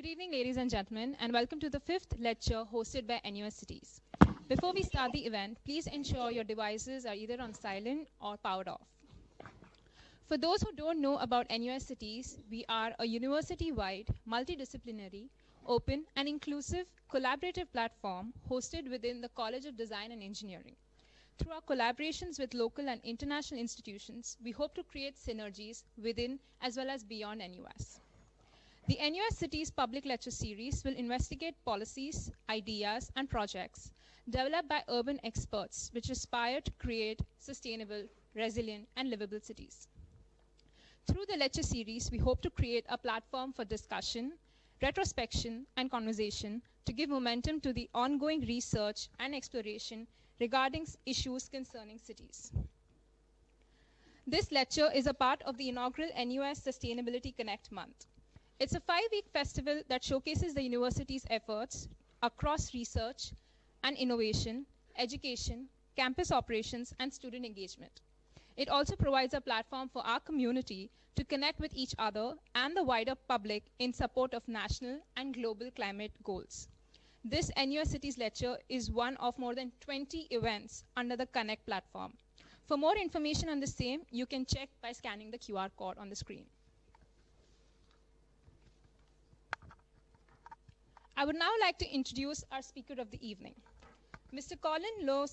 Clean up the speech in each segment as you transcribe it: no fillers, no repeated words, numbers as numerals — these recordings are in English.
Good evening, ladies and gentlemen, and welcome to the 5th lecture hosted by NUS Cities. Before we start the event, please ensure your devices are either on silent or powered off. For those who don't know about NUS Cities, we are a university-wide, multidisciplinary, open and inclusive collaborative platform hosted within the College of Design and Engineering. Through our collaborations with local and international institutions, we hope to create synergies within as well as beyond NUS. The NUS Cities Public Lecture Series will investigate policies, ideas, and projects developed by urban experts which aspire to create sustainable, resilient, and livable cities. Through the lecture series, we hope to create a platform for discussion, retrospection, and conversation to give momentum to the ongoing research and exploration regarding issues concerning cities. This lecture is a part of the inaugural NUS Sustainability Connect Month. It's a 5-week festival that showcases the university's efforts across research and innovation, education, campus operations, and student engagement. It also provides a platform for our community to connect with each other and the wider public in support of national and global climate goals. This NUS Cities lecture is one of more than 20 events under the Connect platform. For more information on the same, you can check by scanning the QR code on the screen. I would now like to introduce our speaker of the evening. Mr. Colin Low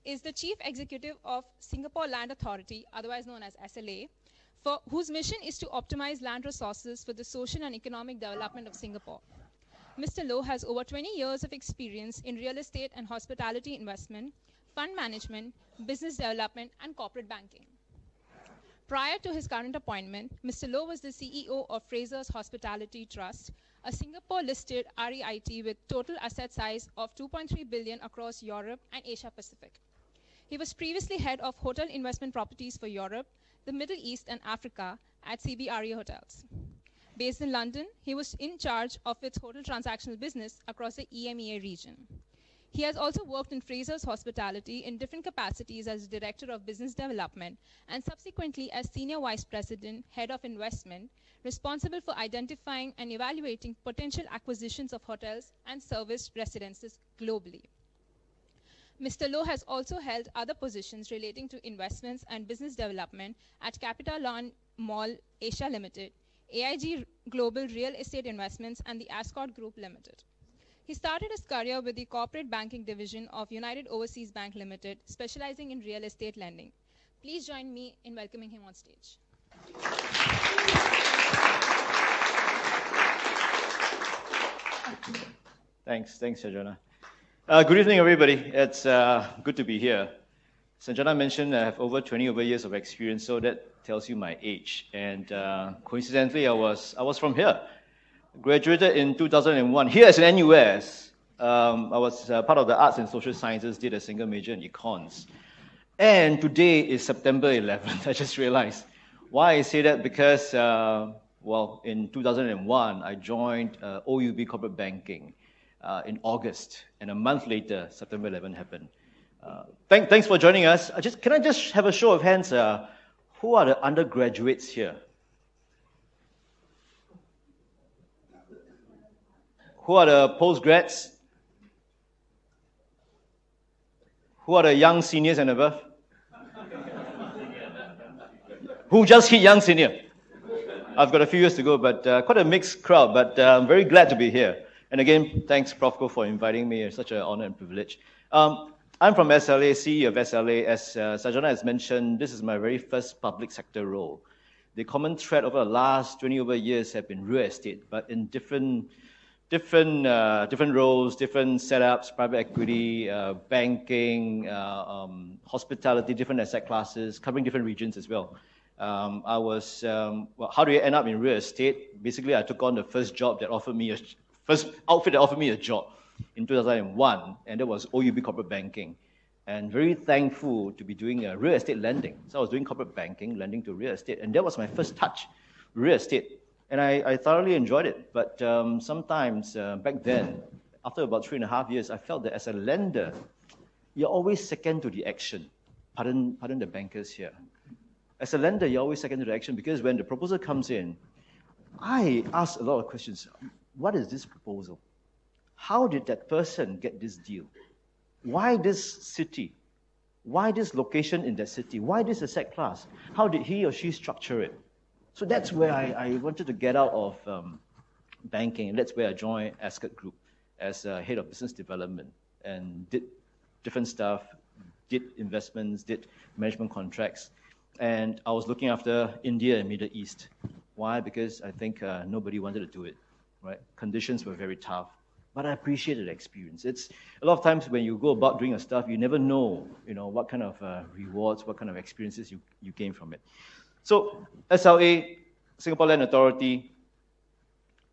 is the Chief Executive of Singapore Land Authority, otherwise known as SLA, whose mission is to optimize land resources for the social and economic development of Singapore. Mr. Low has over 20 years of experience in real estate and hospitality investment, fund management, business development, and corporate banking. Prior to his current appointment, Mr. Low was the CEO of Fraser's Hospitality Trust, a Singapore-listed REIT with total asset size of $2.3 billion across Europe and Asia Pacific. He was previously head of hotel investment properties for Europe, the Middle East, and Africa at CBRE Hotels. Based in London, he was in charge of its hotel transactional business across the EMEA region. He has also worked in Fraser's Hospitality in different capacities as Director of Business Development and subsequently as Senior Vice President, Head of Investment, responsible for identifying and evaluating potential acquisitions of hotels and serviced residences globally. Mr. Low has also held other positions relating to investments and business development at CapitaLand Mall Asia Limited, AIG Global Real Estate Investments, and the Ascot Group Limited. He started his career with the corporate banking division of United Overseas Bank Limited, specializing in real estate lending. Please join me in welcoming him on stage. Thanks, Sanjana. Good evening, everybody. It's good to be here. Sanjana mentioned I have over 20 years of experience, so that tells you my age. And coincidentally, I was from here. Graduated in 2001. Here as an NUS, I was part of the Arts and Social Sciences, did a single major in Econs. And today is September 11th, I just realized. Why I say that? Because, in 2001, I joined OUB Corporate Banking in August. And a month later, September 11 happened. Thanks for joining us. Can I just have a show of hands? Who are the undergraduates here? Who are the postgrads? Who are the young seniors and above? Who just hit young senior? I've got a few years to go, but quite a mixed crowd, but I'm very glad to be here. And again, thanks, Prof. Ko, for inviting me. It's such an honor and privilege. I'm from SLA, CEO of SLA. As Sajana has mentioned, this is my very first public sector role. The common thread over the last 20 years have been real estate, but in different roles, different setups, private equity, banking, hospitality, different asset classes, covering different regions as well. How do you end up in real estate? Basically, I took on the first outfit that offered me a job in 2001, and that was OUB Corporate Banking. And very thankful to be doing real estate lending. So I was doing corporate banking, lending to real estate, and that was my first touch, real estate. And I thoroughly enjoyed it, but sometimes back then, after about 3.5 years, I felt that as a lender, you're always second to the action. Pardon the bankers here. As a lender, you're always second to the action because when the proposal comes in, I ask a lot of questions. what is this proposal? How did that person get this deal? Why this city? Why this location in that city? Why this asset class? How did he or she structure it? So that's where I wanted to get out of banking, and that's where I joined Ascot Group as head of business development and did different stuff, did investments, did management contracts, and I was looking after India and Middle East. Why? Because I think nobody wanted to do it, right? Conditions were very tough, but I appreciated the experience. It's a lot of times when you go about doing your stuff, you never know, what kind of rewards, what kind of experiences you gain from it. So SLA, Singapore Land Authority.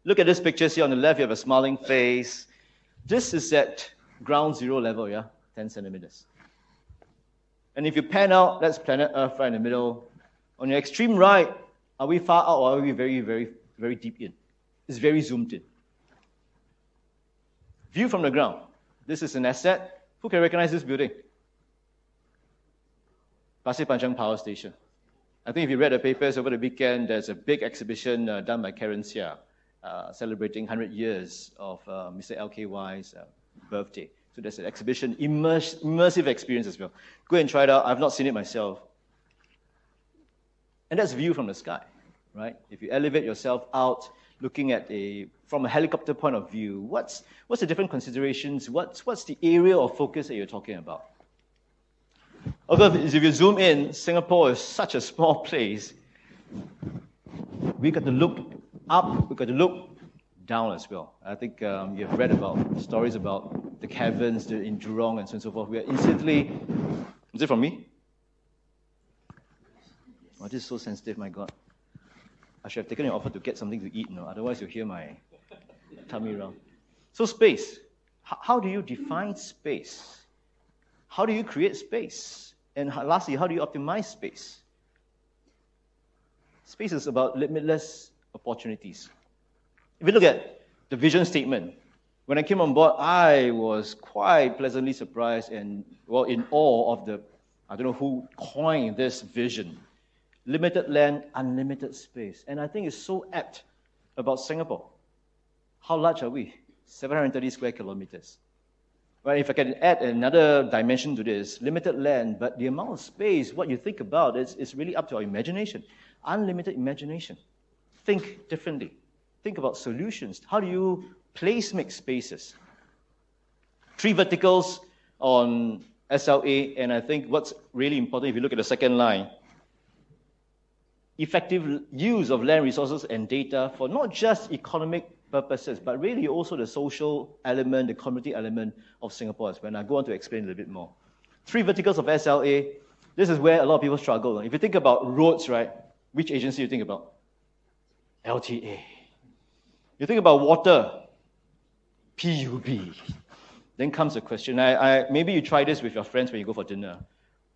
Look at this picture here on the left. You have a smiling face. This is at ground zero level, 10 centimeters. And if you pan out, that's planet Earth right in the middle. On your extreme right, are we far out or are we very, very, very deep in? It's very zoomed in. View from the ground. This is an asset. Who can recognize this building? Pasir Panjang Power Station. I think if you read the papers over the weekend, there's a big exhibition done by Karen Sia, celebrating 100 years of Mr. LKY's birthday. So there's an exhibition, immersive experience as well. Go and try it out. I've not seen it myself. And that's view from the sky, right? If you elevate yourself out, looking at from a helicopter point of view, what's the different considerations? What's the area of focus that you're talking about? Although if you zoom in, Singapore is such a small place. We got to look up, we got to look down as well. I think you've read about stories about the caverns in Jurong and so on and so forth. We are instantly... Is it from me? Oh, this is so sensitive, my God. I should have taken your offer to get something to eat, otherwise you'll hear my tummy round. So space. How do you define space? How do you create space? And lastly, how do you optimize space? Space is about limitless opportunities. If you look at the vision statement, when I came on board, I was quite pleasantly surprised and, in awe of I don't know who coined this vision. Limited land, unlimited space. And I think it's so apt about Singapore. How large are we? 730 square kilometers. Right, if I can add another dimension to this, limited land, but the amount of space, what you think about, is really up to our imagination. Unlimited imagination. Think differently. Think about solutions. How do you place-make spaces? 3 verticals on SLA, and I think what's really important, if you look at the second line, effective use of land resources and data for not just economic purposes, but really also the social element, the community element of Singapore as well. And I go on to explain a little bit more. 3 verticals of SLA, this is where a lot of people struggle. If you think about roads, right, which agency do you think about? LTA. You think about water, PUB. Then comes the question, maybe you try this with your friends when you go for dinner.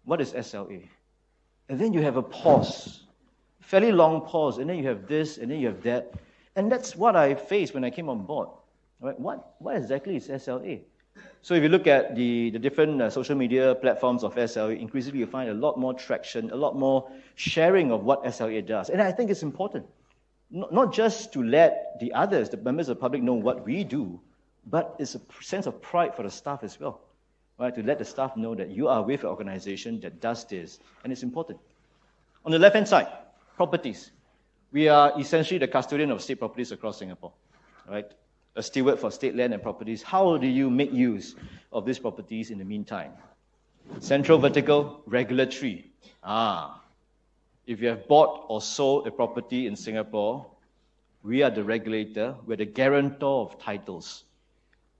What is SLA? And then you have a pause, fairly long pause, and then you have this, and then you have that. And that's what I faced when I came on board. Right? What exactly is SLA? So if you look at the different social media platforms of SLA, increasingly you find a lot more traction, a lot more sharing of what SLA does. And I think it's important, not just to let the others, the members of the public, know what we do, but it's a sense of pride for the staff as well. Right? To let the staff know that you are with an organization that does this, and it's important. On the left-hand side, properties. We are essentially the custodian of state properties across Singapore, right? A steward for state land and properties. How do you make use of these properties in the meantime? Central vertical, regulatory. If you have bought or sold a property in Singapore, we are the regulator, we're the guarantor of titles.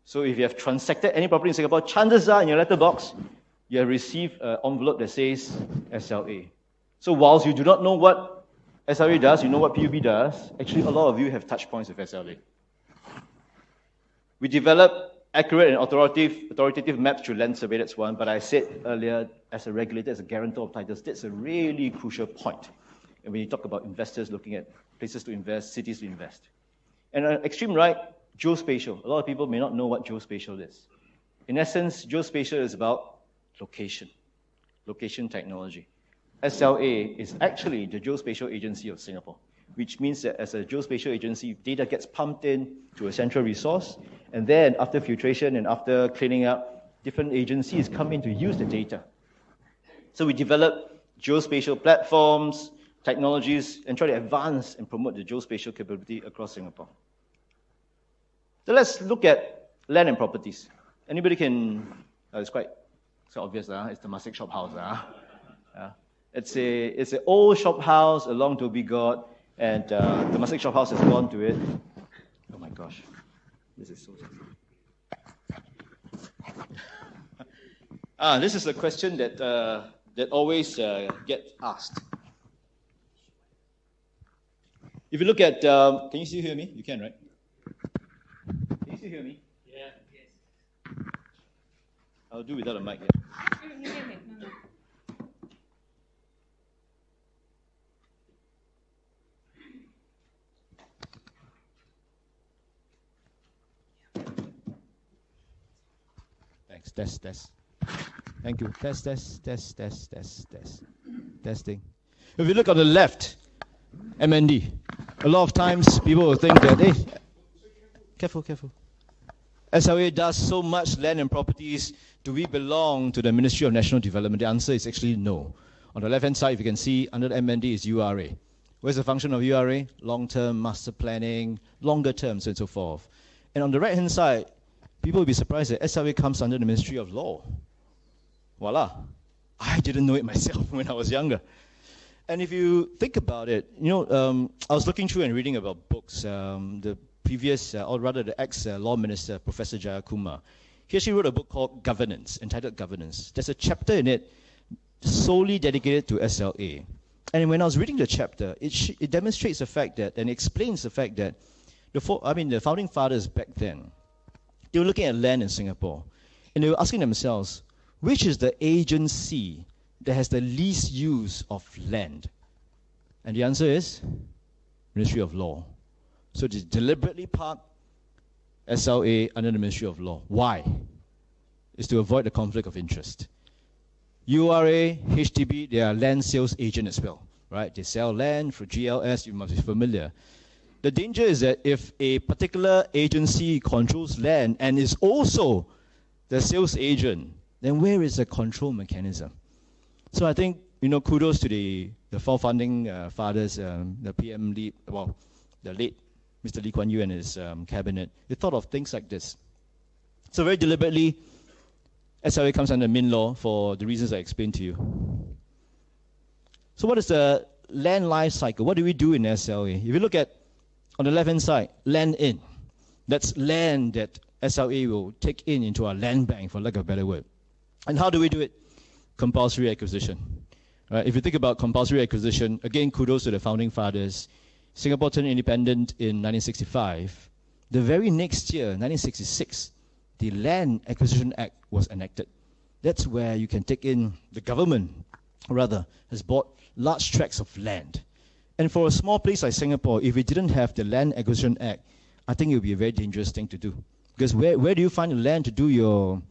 So if you have transacted any property in Singapore, chances are in your letterbox, you have received an envelope that says SLA. So whilst you do not know what SLA does, you know what PUB does, actually a lot of you have touch points with SLA. We develop accurate and authoritative maps through land survey, that's one, but I said earlier, as a regulator, as a guarantor of titles, that's a really crucial point. And when you talk about investors looking at places to invest, cities to invest. And on extreme right, geospatial. A lot of people may not know what geospatial is. In essence, geospatial is about location technology. SLA is actually the geospatial agency of Singapore. which means that as a geospatial agency, data gets pumped in to a central resource, and then after filtration and after cleaning up, different agencies come in to use the data. So we develop geospatial platforms, technologies, and try to advance and promote the geospatial capability across Singapore. So let's look at land and properties. Anybody can, it's quite obvious, it's the Temasek shop house. It's an old shop house along Dhoby Ghaut, and the Temasek shop house has gone to it. Oh my gosh, this is so sexy. This is a question that always gets asked. If you look at, can you still hear me? You can, right? Can you still hear me? Yeah. Yes. I'll do without a mic. No. Thanks. Test. Thank you. Test. Testing. If you look on the left, MND. A lot of times people will think that, hey, careful. SLA does so much land and properties. Do we belong to the Ministry of National Development? The answer is actually no. On the left-hand side, if you can see, under the MND is URA. Where's the function of URA? Long-term master planning, longer terms, and so forth. And on the right-hand side, people will be surprised that SLA comes under the Ministry of Law. Voila. I didn't know it myself when I was younger. And if you think about it, I was looking through and reading about books. The previous, or rather the ex-law minister, Professor Jayakumar, he actually wrote a book called Governance, entitled Governance. There's a chapter in it solely dedicated to SLA. And when I was reading the chapter, it demonstrates the fact that, and explains the fact that, the founding fathers back then, they were looking at land in Singapore, and they were asking themselves, which is the agency that has the least use of land? And the answer is Ministry of Law. So they deliberately park SLA under the Ministry of Law. Why? It's to avoid the conflict of interest. URA, HDB, they are land sales agent as well, right? They sell land for GLS, you must be familiar. The danger is that if a particular agency controls land and is also the sales agent, then where is the control mechanism? So I think, kudos to the four founding fathers, the PM Lee, the late Mr. Lee Kuan Yew and his cabinet. They thought of things like this. So very deliberately, SLA comes under Min Law for the reasons I explained to you. So what is the land life cycle? What do we do in SLA? If you look at, on the left-hand side, land in. That's land that SLA will take into our land bank, for lack of a better word. And how do we do it? Compulsory acquisition. Right? If you think about compulsory acquisition, again, kudos to the founding fathers. Singapore turned independent in 1965. The very next year, 1966, the Land Acquisition Act was enacted. That's where you can take in, the government, rather, has bought large tracts of land. And for a small place like Singapore, if we didn't have the Land Acquisition Act, I think it would be a very dangerous thing to do. Because where do you find the land to do your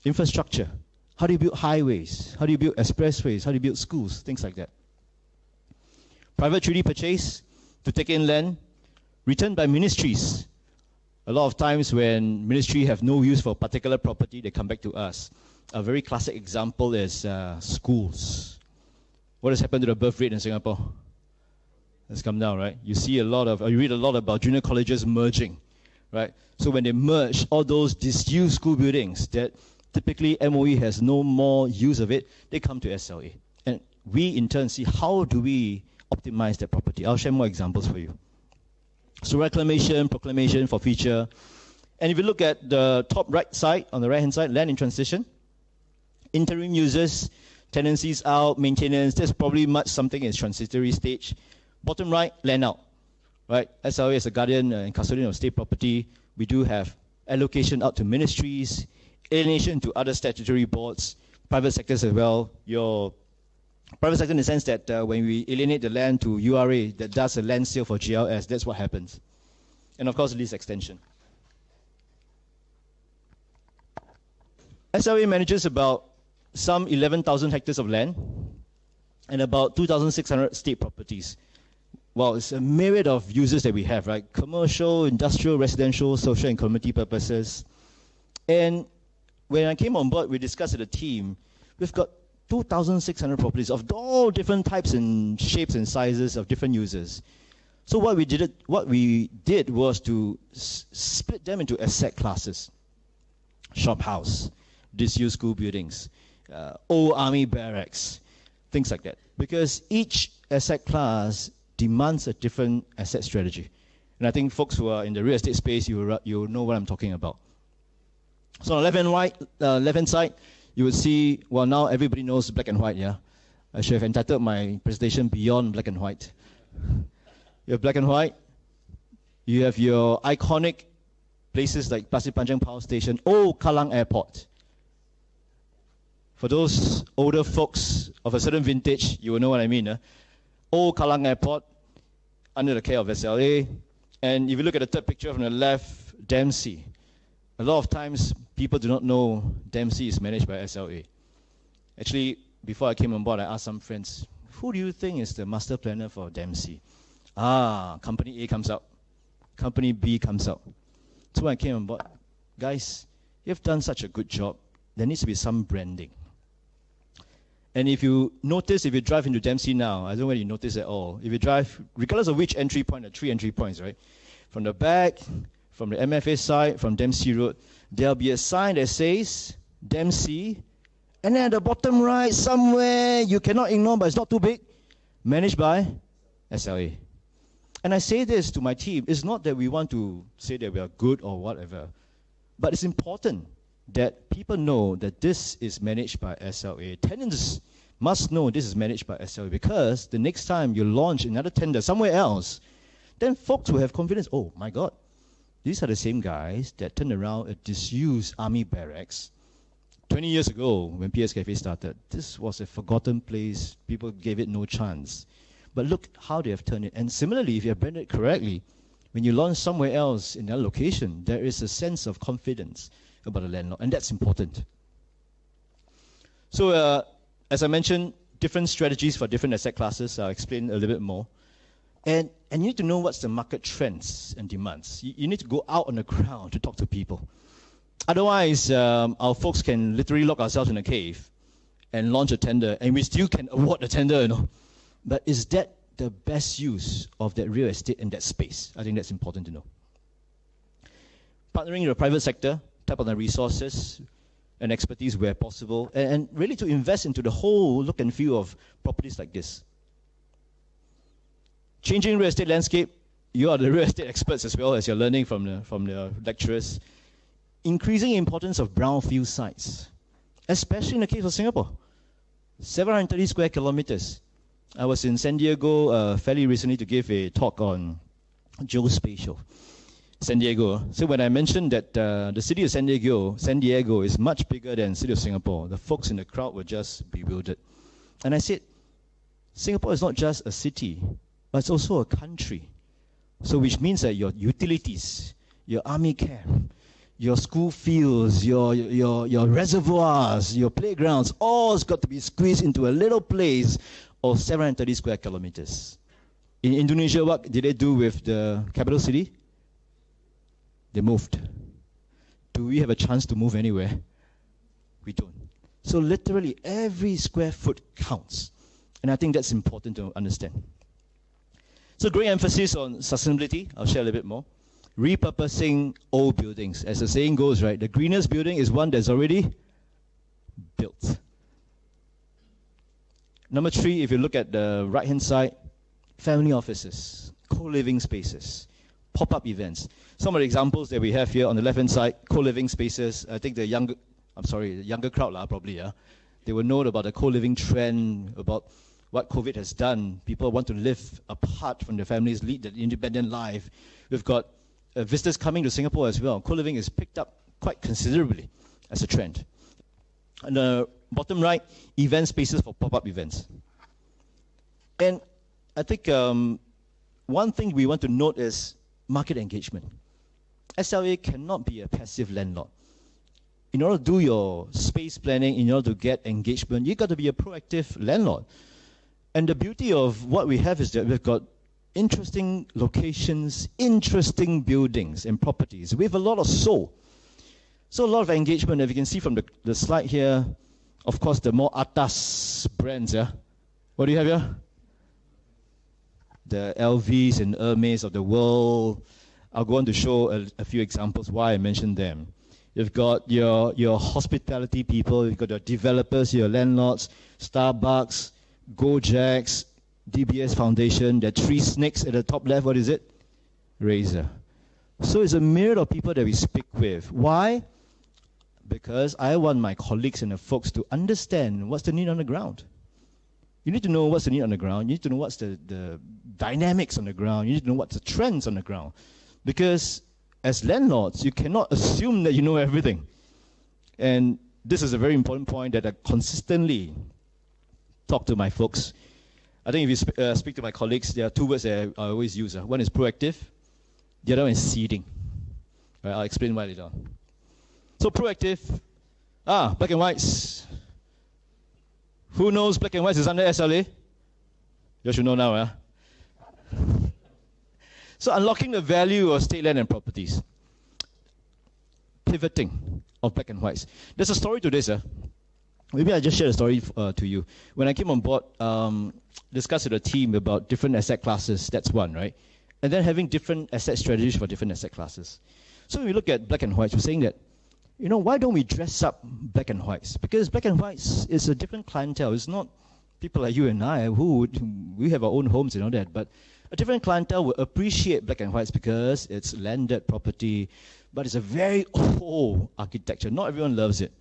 infrastructure? How do you build highways? How do you build expressways? How do you build schools? Things like that. Private treaty purchase to take in land, returned by ministries. A lot of times when ministry have no use for a particular property, they come back to us. A very classic example is schools. What has happened to the birth rate in Singapore? It's come down, right? You read a lot about junior colleges merging, right? So when they merge, all those disused school buildings that typically MOE has no more use of it, they come to SLA. And we in turn see how do we optimize that property. I'll share more examples for you. So reclamation, proclamation, forfeiture. And if you look at the top right side, on the right-hand side, land in transition, interim users, tenancies out, maintenance, there's probably much something in transitory stage. Bottom right, land out, right? SLA as a guardian and custodian of state property, we do have allocation out to ministries, alienation to other statutory boards, private sectors as well. Your private sector in the sense that when we alienate the land to URA that does a land sale for GLS, that's what happens. And of course, lease extension. SLA manages about some 11,000 hectares of land and about 2,600 state properties. well, it's a myriad of users that we have, right? Commercial, industrial, residential, social and community purposes. And when I came on board, we discussed as a team, we've got 2,600 properties of all different types and shapes and sizes of different users. So what we did was to split them into asset classes. Shop house, disused school buildings, old army barracks, things like that. Because each asset class demands a different asset strategy. And I think folks who are in the real estate space, you'll know what I'm talking about. So on the left-hand side, you will see, well, now everybody knows black and white, yeah? I should have entitled my presentation Beyond Black and White. You have black and white. You have your iconic places like Pasir Panjang Power Station, Old Kallang Airport. For those older folks of a certain vintage, you will know what I mean. Old Kallang Airport, under the care of SLA. And if you look at the third picture from the left, Dempsey. A lot of times, people do not know Dempsey is managed by SLA. Actually, before I came on board, I asked some friends, who do you think is the master planner for Dempsey? Company A comes out. Company B comes out. So when I came on board, guys, you've done such a good job. There needs to be some branding. And if you notice, if you drive into Dempsey now, I don't know whether you notice at all, if you drive, regardless of which entry point, there are 3 entry points, right? From the back, from the MFA side, from Dempsey Road, there'll be a sign that says Dempsey, and then at the bottom right, somewhere, you cannot ignore, but it's not too big, managed by SLA. And I say this to my team, it's not that we want to say that we are good or whatever, but it's important that people know that this is managed by SLA. Tenants must know this is managed by SLA, because the next time you launch another tender somewhere else, then folks will have confidence, oh my God, these are the same guys that turned around a disused army barracks 20 years ago when PS Cafe started. This was a forgotten place. People gave it no chance. But look how they have turned it. And similarly, if you have branded it correctly, when you launch somewhere else in another location, there is a sense of confidence about the landlord, and that's important. So as I mentioned, different strategies for different asset classes. I'll explain a little bit more. And you need to know what's the market trends and demands. You need to go out on the ground to talk to people. Otherwise, our folks can literally lock ourselves in a cave and launch a tender, and we still can award the tender, you know. But is that the best use of that real estate in that space? I think that's important to know. Partnering with the private sector, tap on the resources and expertise where possible, and really to invest into the whole look and feel of properties like this. Changing real estate landscape, you are the real estate experts as well as you're learning from the lecturers. Increasing importance of brownfield sites, especially in the case of Singapore. 730 square kilometers. I was in San Diego fairly recently to give a talk on geospatial. San Diego. So when I mentioned that the city of San Diego is much bigger than the city of Singapore, the folks in the crowd were just bewildered. And I said, Singapore is not just a city, but it's also a country. So which means that your utilities, your army camp, your school fields, your reservoirs, your playgrounds, all's got to be squeezed into a little place of 730 square kilometers. In Indonesia, what did they do with the capital city? They moved. Do we have a chance to move anywhere? We don't. So literally every square foot counts. And I think that's important to understand. So great emphasis on sustainability. I'll share a little bit more. Repurposing old buildings. As the saying goes, right, the greenest building is one that's already built. Number 3, if you look at the right-hand side, family offices, co-living spaces, pop-up events. Some of the examples that we have here on the left-hand side, co-living spaces. I think the younger crowd probably, yeah. They will know about the co-living trend, about what COVID has done. People want to live apart from their families, lead an independent life. We've got visitors coming to Singapore as well. Co-living is picked up quite considerably as a trend. On the bottom right, event spaces for pop-up events. And I think one thing we want to note is market engagement. SLA cannot be a passive landlord. In order to do your space planning, in order to get engagement, you've got to be a proactive landlord. And the beauty of what we have is that we've got interesting locations, interesting buildings and properties with a lot of soul. So a lot of engagement. If you can see from the slide here, of course, the more atas brands, yeah? What do you have here? The LVs and Hermes of the world. I'll go on to show a few examples why I mentioned them. You've got your hospitality people, you've got your developers, your landlords, Starbucks, Gojeks, DBS Foundation, the three snakes at the top left, what is it? Razer. So it's a myriad of people that we speak with. Why? Because I want my colleagues and the folks to understand what's the need on the ground. You need to know what's the need on the ground. You need to know what's the dynamics on the ground. You need to know what's the trends on the ground. Because as landlords, you cannot assume that you know everything. And this is a very important point that I consistently talk to my folks. I think if you speak to my colleagues, there are two words that I always use. One is proactive, the other one is seeding. Right, I'll explain why later on. So proactive, black and whites. Who knows black and whites is under SLA? You should know now, yeah? So unlocking the value of state land and properties. Pivoting of black and whites. There's a story to this. Maybe I just share a story to you. When I came on board, discussed with the team about different asset classes, that's one, right? And then having different asset strategies for different asset classes. So when we look at black and whites, we're saying that, why don't we dress up black and whites? Because black and whites is a different clientele. It's not people like you and I we have our own homes and all that, but a different clientele will appreciate black and whites because it's landed property, but it's a very old architecture. Not everyone loves it.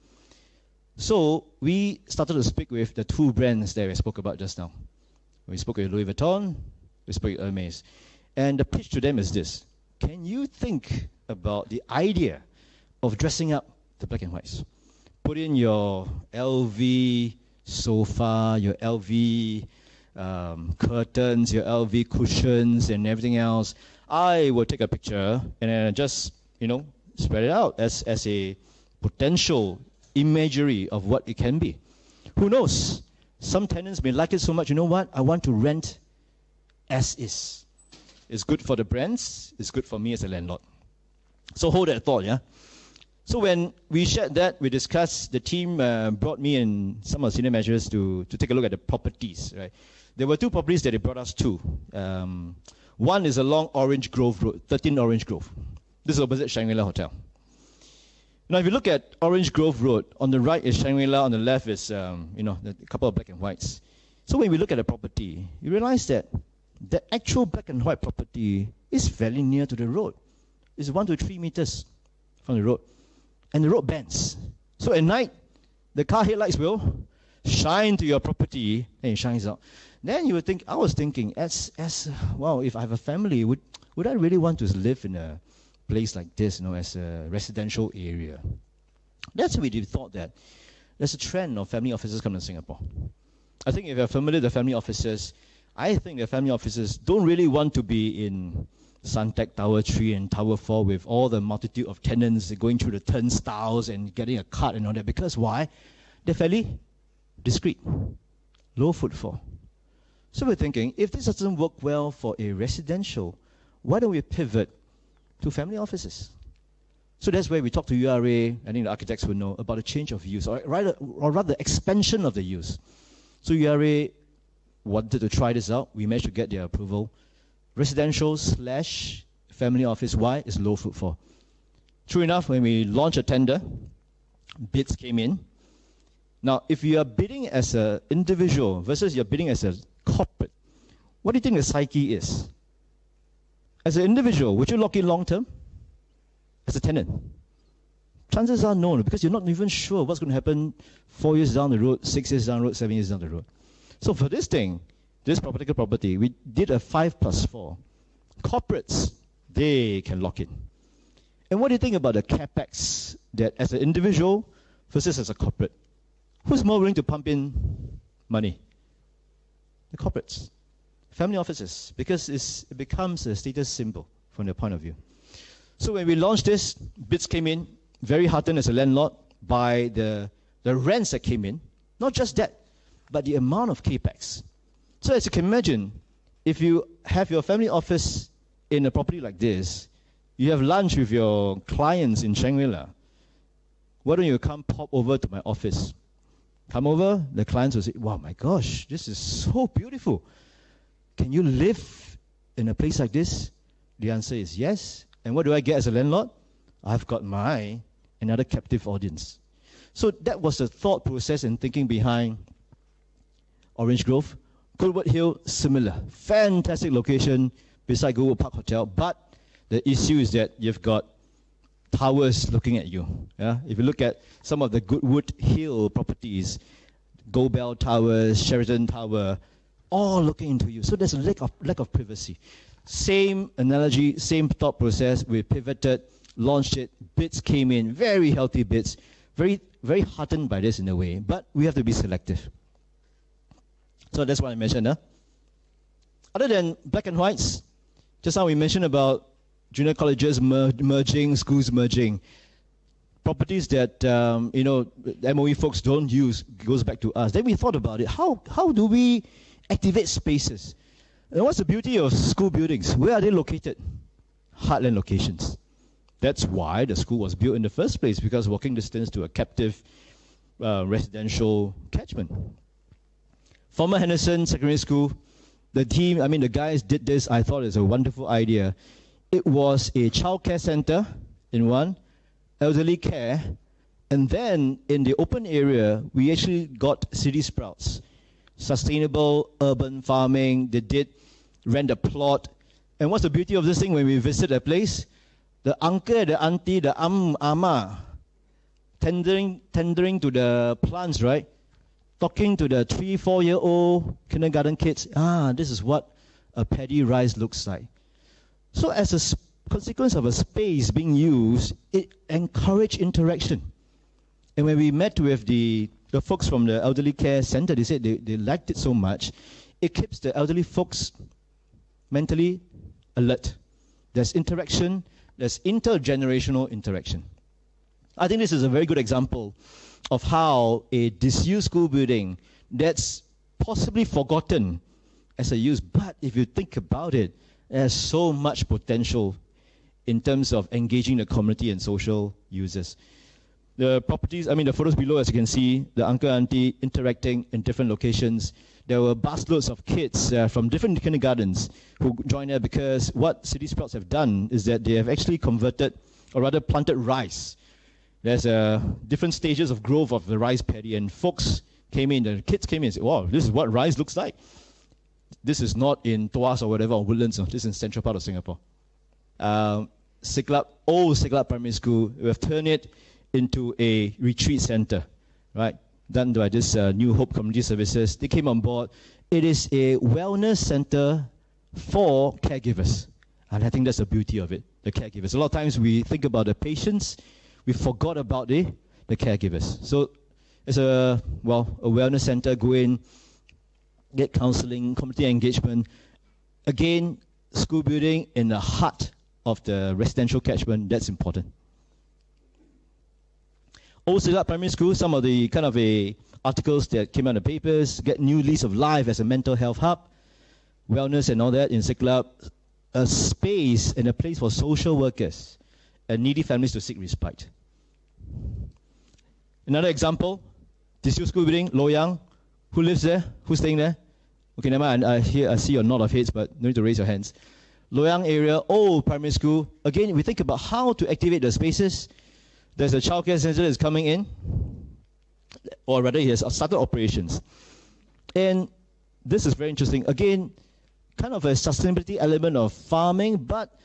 So we started to speak with the two brands that we spoke about just now. We spoke with Louis Vuitton, we spoke with Hermes. And the pitch to them is this. Can you think about the idea of dressing up the black and whites? Put in your LV sofa, your LV curtains, your LV cushions and everything else. I will take a picture and then just, spread it out as a potential imagery of what it can be. Who knows? Some tenants may like it so much, I want to rent as is. It's good for the brands, it's good for me as a landlord. So hold that thought, yeah? So when we shared that, we discussed, the team brought me and some of the senior managers to take a look at the properties, right? There were two properties that they brought us to. One is along Orange Grove Road, 13 Orange Grove. This is opposite Shangri-La Hotel. Now, if you look at Orange Grove Road, on the right is Shangri-La, on the left is, a couple of black and whites. So when we look at the property, you realize that the actual black and white property is fairly near to the road. It's 1 to 3 meters from the road. And the road bends. So at night, the car headlights will shine to your property and it shines out. Then you would think, I was thinking, if I have a family, would I really want to live in a place like this, as a residential area? That's why we thought that there's a trend of family offices coming to Singapore. I think if you're familiar with the family offices, I think the family offices don't really want to be in Suntec Tower 3 and Tower 4 with all the multitude of tenants going through the turnstiles and getting a cut and all that. Because why? They're fairly discreet, low footfall. So we're thinking, if this doesn't work well for a residential, why don't we pivot to family offices? So that's where we talk to URA, I think the architects will know, about a change of use, or rather expansion of the use. So URA wanted to try this out. We managed to get their approval. Residential/family office, why? It's low footfall. True enough, when we launched a tender, bids came in. Now, if you are bidding as an individual versus you're bidding as a corporate, what do you think the psyche is? As an individual, would you lock in long term? As a tenant? Chances are no, because you're not even sure what's going to happen 4 years down the road, 6 years down the road, 7 years down the road. So for this particular property, we did a 5+4. Corporates, they can lock in. And what do you think about the capex that as an individual versus as a corporate? Who's more willing to pump in money? The corporates. Family offices, because it becomes a status symbol from their point of view. So when we launched this, bids came in, very heartened as a landlord by the rents that came in. Not just that, but the amount of capex. So as you can imagine, if you have your family office in a property like this, you have lunch with your clients in Shangri-La, why don't you come pop over to my office? Come over, the clients will say, wow, my gosh, this is so beautiful. Can you live in a place like this? The answer is yes. And what do I get as a landlord? I've got another captive audience. So that was the thought process and thinking behind Orange Grove. Goodwood Hill, similar. Fantastic location beside Goodwood Park Hotel, but the issue is that you've got towers looking at you. Yeah? If you look at some of the Goodwood Hill properties, Goldbell Towers, Sheraton Tower, all looking into you. So there's a lack of privacy. Same analogy, same thought process. We pivoted, launched it, bids came in, very healthy bids, very, very heartened by this in a way, but we have to be selective. So that's what I mentioned. Other than black and whites, just now we mentioned about junior colleges merging, schools merging. Properties that the MOE folks don't use goes back to us. Then we thought about it. How do we activate spaces? And what's the beauty of school buildings? Where are they located? Heartland locations. That's why the school was built in the first place, because walking distance to a captive residential catchment. Former Henderson Secondary School, the guys did this. I thought it was a wonderful idea. It was a childcare center in one, elderly care, and then in the open area, we actually got city sprouts. Sustainable urban farming. They did rent a plot. And what's the beauty of this thing when we visit a place? The uncle, the auntie, the ama, tendering to the plants, right? Talking to the 3-4-year-old kindergarten kids. This is what a paddy rice looks like. So as a consequence of a space being used, it encouraged interaction. And when we met with the folks from the elderly care center, they said they liked it so much, it keeps the elderly folks mentally alert. There's interaction, there's intergenerational interaction. I think this is a very good example of how a disused school building that's possibly forgotten as a use, but if you think about it, there's so much potential in terms of engaging the community and social users. The properties, the photos below, as you can see, the uncle, auntie interacting in different locations. There were busloads of kids from different kindergartens who joined there, because what City Sprouts have done is that they have actually converted, or rather planted rice. There's different stages of growth of the rice paddy, and folks came in, the kids came in and said, wow, this is what rice looks like. This is not in Tuas or whatever, or Woodlands, this is in central part of Singapore. Old Siglap Primary School, we have turned it into a retreat center, right? Done by this New Hope Community Services. They came on board. It is a wellness center for caregivers. And I think that's the beauty of it, the caregivers. A lot of times we think about the patients, we forgot about the caregivers. So it's a wellness center, go in, get counseling, community engagement. Again, school building in the heart of the residential catchment, that's important. Old Siglap Primary School, some of the kind of articles that came out in the papers, get new lease of life as a mental health hub, wellness and all that in Siglap, a space and a place for social workers and needy families to seek respite. Another example, disused school building, Loyang. Who lives there? Who's staying there? Okay, never mind. I see your nod of heads, but no need to raise your hands. Loyang area, old primary school. Again, we think about how to activate the spaces. There's a childcare center that's coming in, or rather, he has started operations. And this is very interesting. Again, kind of a sustainability element of farming, but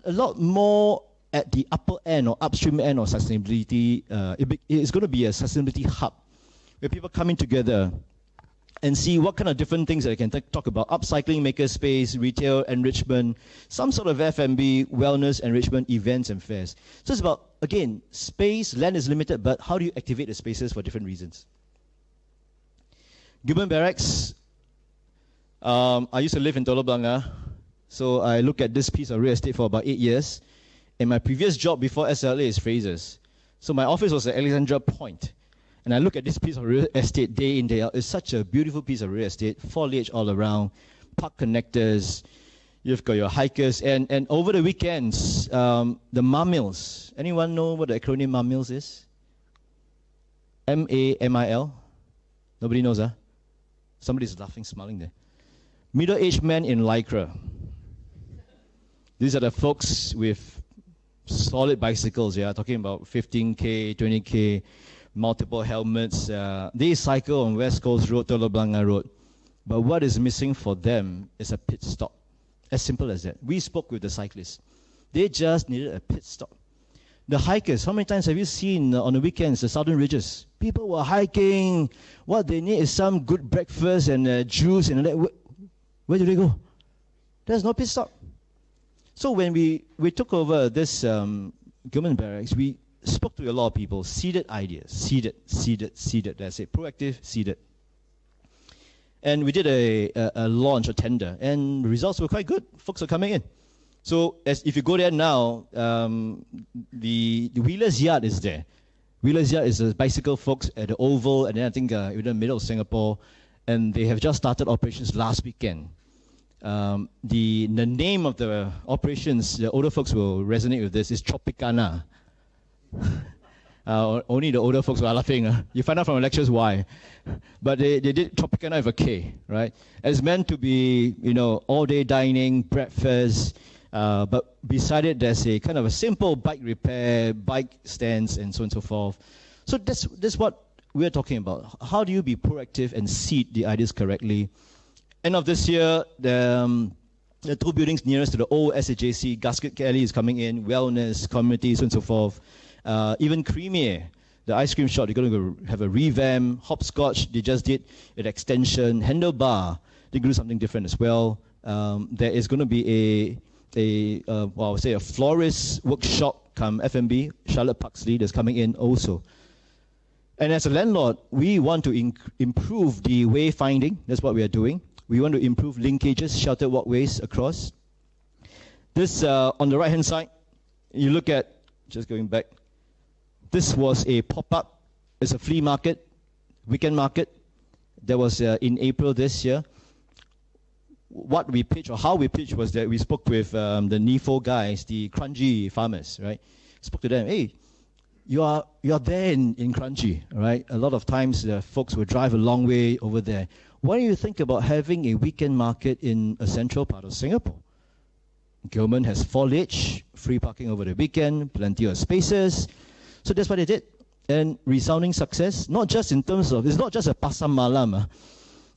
a lot more at the upper end or upstream end of sustainability. It's going to be a sustainability hub where people coming together and see what kind of different things that they can talk about. Upcycling, makerspace, retail, enrichment, some sort of F&B, wellness, enrichment, events and fairs. So it's about, again, space, land is limited, but how do you activate the spaces for different reasons? Gilman Barracks, I used to live in Telok Blangah, so I looked at this piece of real estate for about 8 years. And my previous job before SLA is Fraser's. So my office was at Alexandra Point. And I look at this piece of real estate day in, day out. It's such a beautiful piece of real estate, foliage all around, park connectors, you've got your hikers, and over the weekends, the MAMILs. Anyone know what the acronym MAMILs is? MAMIL? Nobody knows, huh? Somebody's laughing, smiling there. Middle-aged men in Lycra. These are the folks with solid bicycles, yeah, talking about 15K, 20K, multiple helmets. They cycle on West Coast Road, Telok Blangah Road. But what is missing for them is a pit stop. As simple as that. We spoke with the cyclists. They just needed a pit stop. The hikers, how many times have you seen on the weekends, the southern ridges? People were hiking. What they need is some good breakfast and juice and that. Where do they go? There's no pit stop. So when we took over this government barracks, we spoke to a lot of people, seeded ideas, seeded. That's it, proactive, seeded. And we did a launch, a tender, and the results were quite good. Folks are coming in. So if you go there now, the Wheelers Yard is there. Wheelers Yard is the bicycle folks at the Oval, and then I think in the middle of Singapore, and they have just started operations last weekend. The name of the operations, the older folks will resonate with this, is Tropicana. Only the older folks were laughing. You find out from the lectures why. But they did Tropicana with a K, right? It's meant to be, all-day dining, breakfast, but beside it, there's a kind of a simple bike repair, bike stands, and so on and so forth. So that's what we're talking about. How do you be proactive and seed the ideas correctly? End of this year, the two buildings nearest to the old SAJC, Gasket Alley is coming in, wellness, community, so on and so forth. Even Creamier, the ice cream shop, they're going to have a revamp. Hopscotch, they just did an extension. Handlebar, they're going to do something different as well. There is going to be a florist workshop come F&B, Charlotte Parksley, that's coming in also. And as a landlord, we want to improve the wayfinding. That's what we are doing. We want to improve linkages, sheltered walkways across. This, on the right-hand side, you look at, just going back, this was a pop-up. It's a flea market, weekend market. That was in April this year. What we pitched, or how we pitched, was that we spoke with the NIFO guys, the Kranji farmers, right? Spoke to them, hey, you are there in Kranji, right? A lot of times the folks will drive a long way over there. Why do you think about having a weekend market in a central part of Singapore? Government has foliage, free parking over the weekend, plenty of spaces. So that's what they did. And resounding success, not just in terms of, it's not just a pasar malam.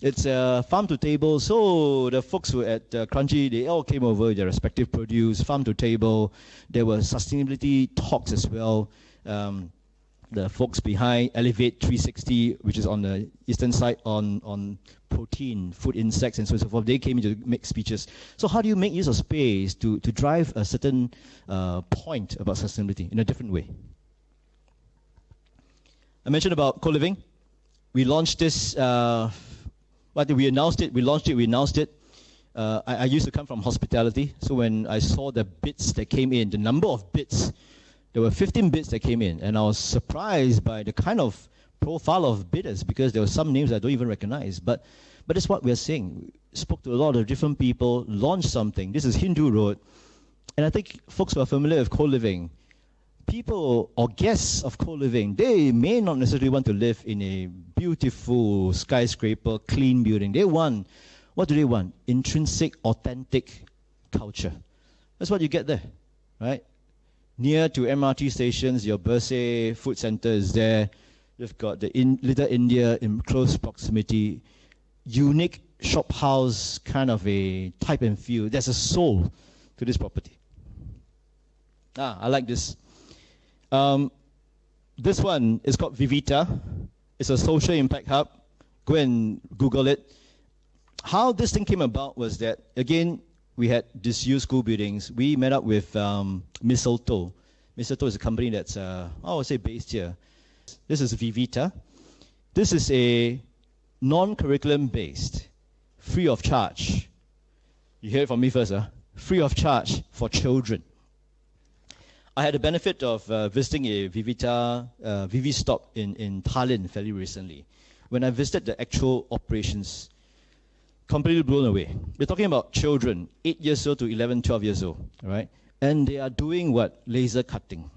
It's farm to table. So the folks who at Kranji, they all came over with their respective produce, farm to table. There were sustainability talks as well. The folks behind Elevate 360, which is on the eastern side on protein, food insects, and so on and so forth, they came in to make speeches. So how do you make use of space to drive a certain point about sustainability in a different way? I mentioned about co-living. We launched this, we announced it. I used to come from hospitality, so when I saw the bids that came in, the number of bids, there were 15 bids that came in, and I was surprised by the kind of profile of bidders, because there were some names I don't even recognize. But that's what we're seeing. We spoke to a lot of different people, launched something. This is Hindu Road, and I think folks who are familiar with co-living, people or guests of co-living, they may not necessarily want to live in a beautiful skyscraper, clean building. What do they want? Intrinsic, authentic culture. That's what you get there, right? Near to MRT stations, your Berseh food center is there. You've got the Little India in close proximity. Unique shop house, kind of a type and feel. There's a soul to this property. I like this. This one is called Vivita. It's a social impact hub. Go and Google it. How this thing came about was that, again, we had disused school buildings. We met up with Mistletoe. Mistletoe is a company that's, I would say, based here. This is Vivita. This is a non-curriculum based, free of charge. You hear it from me first, free of charge for children. I had the benefit of visiting a Vivita, Vivistop in Tallinn fairly recently. When I visited the actual operations, completely blown away. We're talking about children, 8 years old to 11, 12 years old, right? And they are doing what? Laser cutting,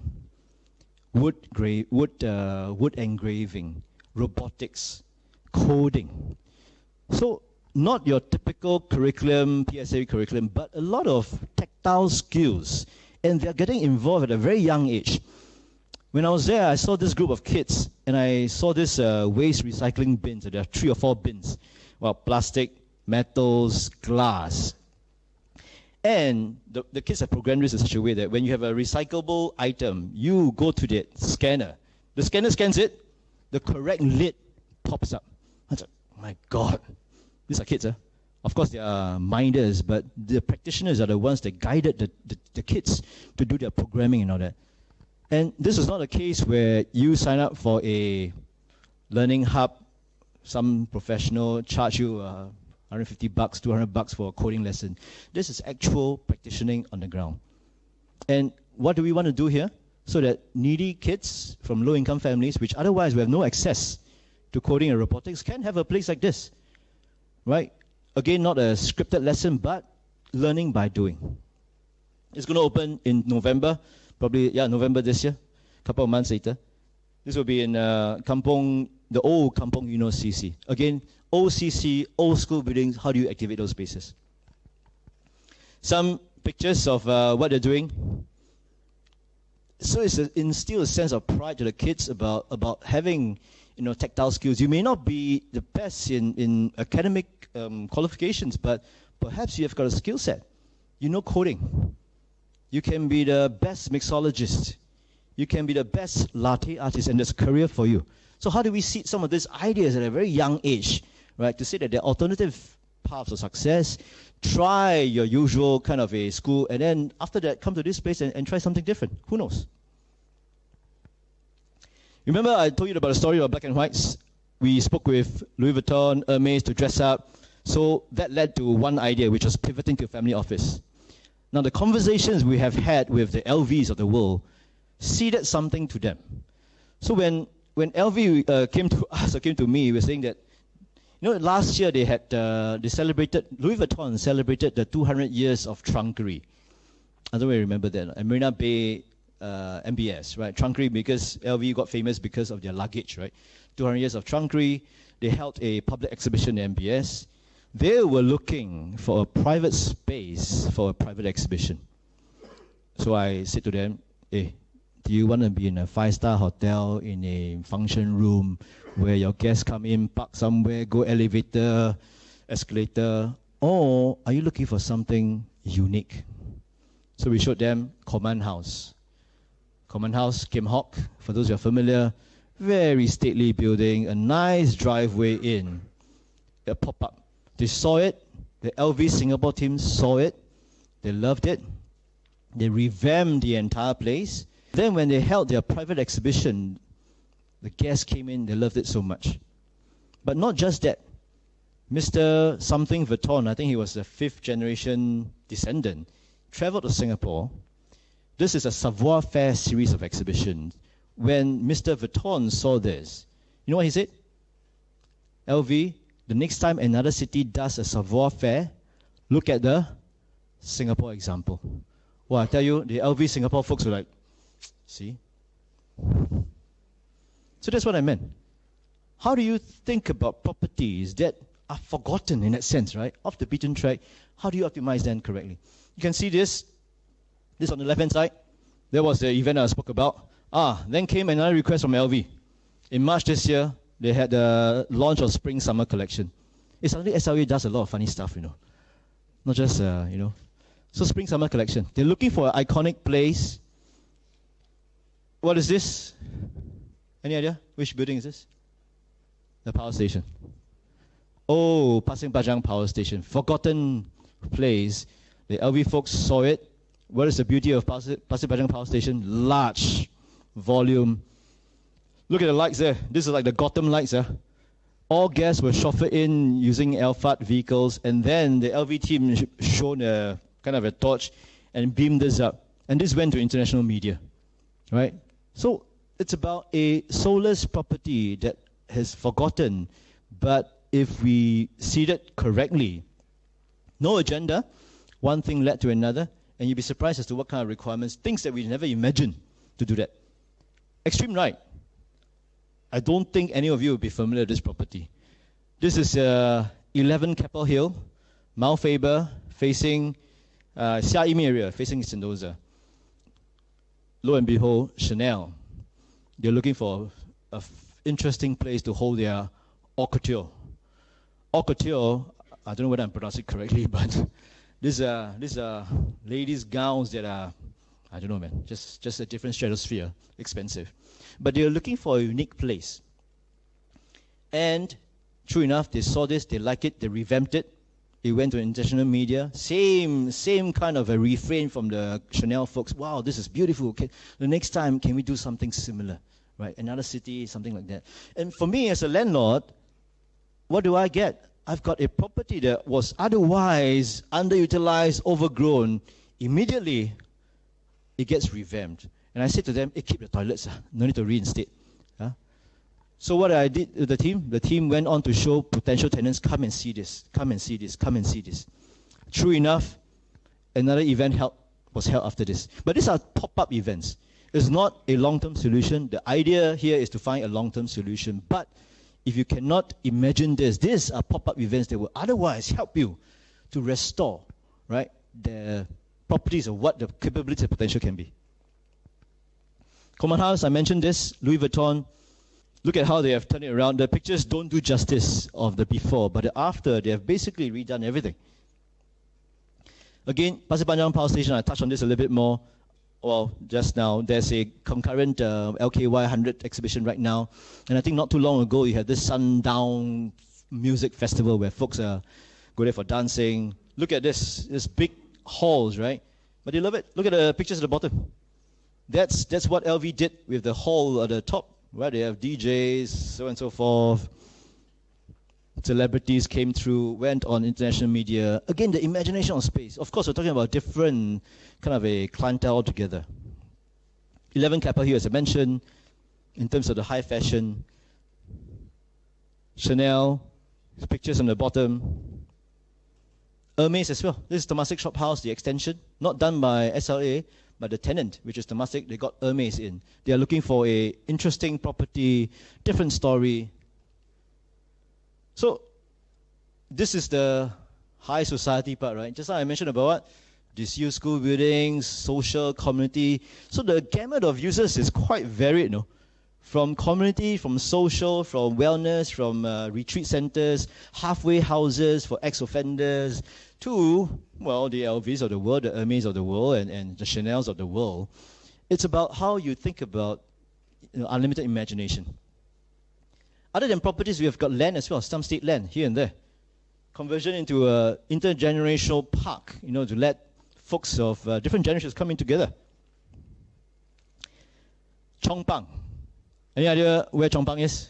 wood engraving, robotics, coding. So not your typical curriculum, PSA curriculum, but a lot of tactile skills. And they're getting involved at a very young age. When I was there, I saw this group of kids, and I saw this waste recycling bins. There are 3 or 4 bins. Well, plastic, metals, glass. And the kids have programmed this in such a way that when you have a recyclable item, you go to the scanner. The scanner scans it, the correct lid pops up. I was like, my God, these are kids. Of course, they are minders, but the practitioners are the ones that guided the kids to do their programming and all that. And this is not a case where you sign up for a learning hub, some professional charge you $150, $200 for a coding lesson. This is actual practicing on the ground. And what do we want to do here? So that needy kids from low-income families, which otherwise we have no access to coding and robotics, can have a place like this, right? Again, not a scripted lesson, but learning by doing. It's going to open in November, probably, November this year, a couple of months later. This will be in Kampong, the old Kampong NUS CC. Again, OCC, old school buildings, how do you activate those spaces? Some pictures of what they're doing. So it's instill a sense of pride to the kids about having tactile skills. You may not be the best in academic qualifications, but perhaps you have got a skill set. You know coding. You can be the best mixologist. You can be the best latte artist, and there's a career for you. So how do we seed some of these ideas at a very young age, right? To say that there are alternative paths of success. Try your usual kind of a school, and then after that, come to this place and try something different. Who knows? Remember I told you about the story of black and whites? We spoke with Louis Vuitton, Hermes to dress up. So that led to one idea, which was pivoting to family office. Now the conversations we have had with the LVs of the world seeded something to them. So when LV came to us or came to me, we were saying that, last year they had Louis Vuitton celebrated the 200 years of trunkery. I don't really remember that. At Marina Bay MBS, right? Trunkery, because LV got famous because of their luggage, right? 200 years of trunkery. They held a public exhibition at MBS. They were looking for a private space for a private exhibition. So I said to them, hey, do you want to be in a 5-star hotel in a function room where your guests come in, park somewhere, go elevator, escalator, or are you looking for something unique? So we showed them Command House. Command House, Kim Hock, for those who are familiar, very stately building, a nice driveway in, a pop-up. They saw it, the LV Singapore team saw it, they loved it, they revamped the entire place. Then when they held their private exhibition, the guests came in, they loved it so much. But not just that. Mr. Something Vuitton, I think he was a 5th generation descendant, traveled to Singapore. This is a savoir-faire series of exhibitions. When Mr. Vuitton saw this, you know what he said? LV, the next time another city does a savoir-faire, look at the Singapore example. Well, I tell you, the LV Singapore folks were like, see? So that's what I meant. How do you think about properties that are forgotten in that sense, right? Off the beaten track. How do you optimize them correctly? You can see this on the left-hand side. That was the event I spoke about. Then came another request from LV. In March this year, they had the launch of Spring-Summer collection. Suddenly SLA does a lot of funny stuff, Not just, So Spring-Summer collection. They're looking for an iconic place. What is this? Any idea? Which building is this? The power station. Oh, Pasir Panjang Power Station. Forgotten place. The LV folks saw it. What is the beauty of Pasir Panjang Power Station? Large volume. Look at the lights there. This is like the Gotham lights. All guests were chauffeured in using Alphard vehicles, and then the LV team shone a kind of a torch and beamed this up. And this went to international media, right? So it's about a soulless property that has forgotten, but if we seeded correctly, no agenda, one thing led to another, and you'd be surprised as to what kind of requirements, things that we never imagined to do that. Extreme right. I don't think any of you will be familiar with this property. This is 11 Keppel Hill, Mount Faber, facing Xia Yiming area, facing Sentosa. Lo and behold, Chanel. They're looking for an interesting place to hold their haute couture. Haute couture, I don't know whether I'm pronouncing it correctly, but these are ladies' gowns that are, I don't know, man, just a different stratosphere, expensive. But they're looking for a unique place. And true enough, they saw this, they liked it, they revamped it. It went to international media. Same kind of a refrain from the Chanel folks. Wow, this is beautiful. Okay, the next time, can we do something similar? Right, another city, something like that. And for me as a landlord, what do I get? I've got a property that was otherwise underutilized, overgrown. Immediately, it gets revamped. And I said to them, hey, keep the toilets. No need to reinstate. So what I did with the team went on to show potential tenants, come and see this, come and see this, come and see this. True enough, another event was held after this. But these are pop-up events. It's not a long-term solution. The idea here is to find a long-term solution. But if you cannot imagine this, these are pop-up events that will otherwise help you to restore, right, the properties of what the capability and potential can be. Common House, I mentioned this, Louis Vuitton. Look at how they have turned it around. The pictures don't do justice of the before, but the after, they have basically redone everything. Again, Pasir Panjang Power Station, I touched on this a little bit more. Well, just now, there's a concurrent LKY 100 exhibition right now. And I think not too long ago, you had this sundown music festival where folks go there for dancing. Look at this big halls, right? But they love it. Look at the pictures at the bottom. That's what LV did with the hall at the top, right? They have DJs, so on and so forth. Celebrities came through, went on international media. Again, the imagination of space. Of course, we're talking about different kind of a clientele altogether. 11 Keppel here, as I mentioned, in terms of the high fashion. Chanel, pictures on the bottom. Hermes as well. This is Temasek Shop House, the extension. Not done by SLA, but the tenant, which is Temasek, they got Hermes in. They are looking for a interesting property, different story. So, this is the high society part, right? Just like I mentioned about what? Disused school buildings, social, community. So the gamut of users is quite varied, no? From community, from social, from wellness, from retreat centers, halfway houses for ex-offenders, to, well, the LVs of the world, the Hermes of the world, and the Chanels of the world. It's about how you think about unlimited imagination. Other than properties, we have got land as well, some state land here and there. Conversion into an intergenerational park, to let folks of different generations come in together. Chong Pang. Any idea where Chong Pang is?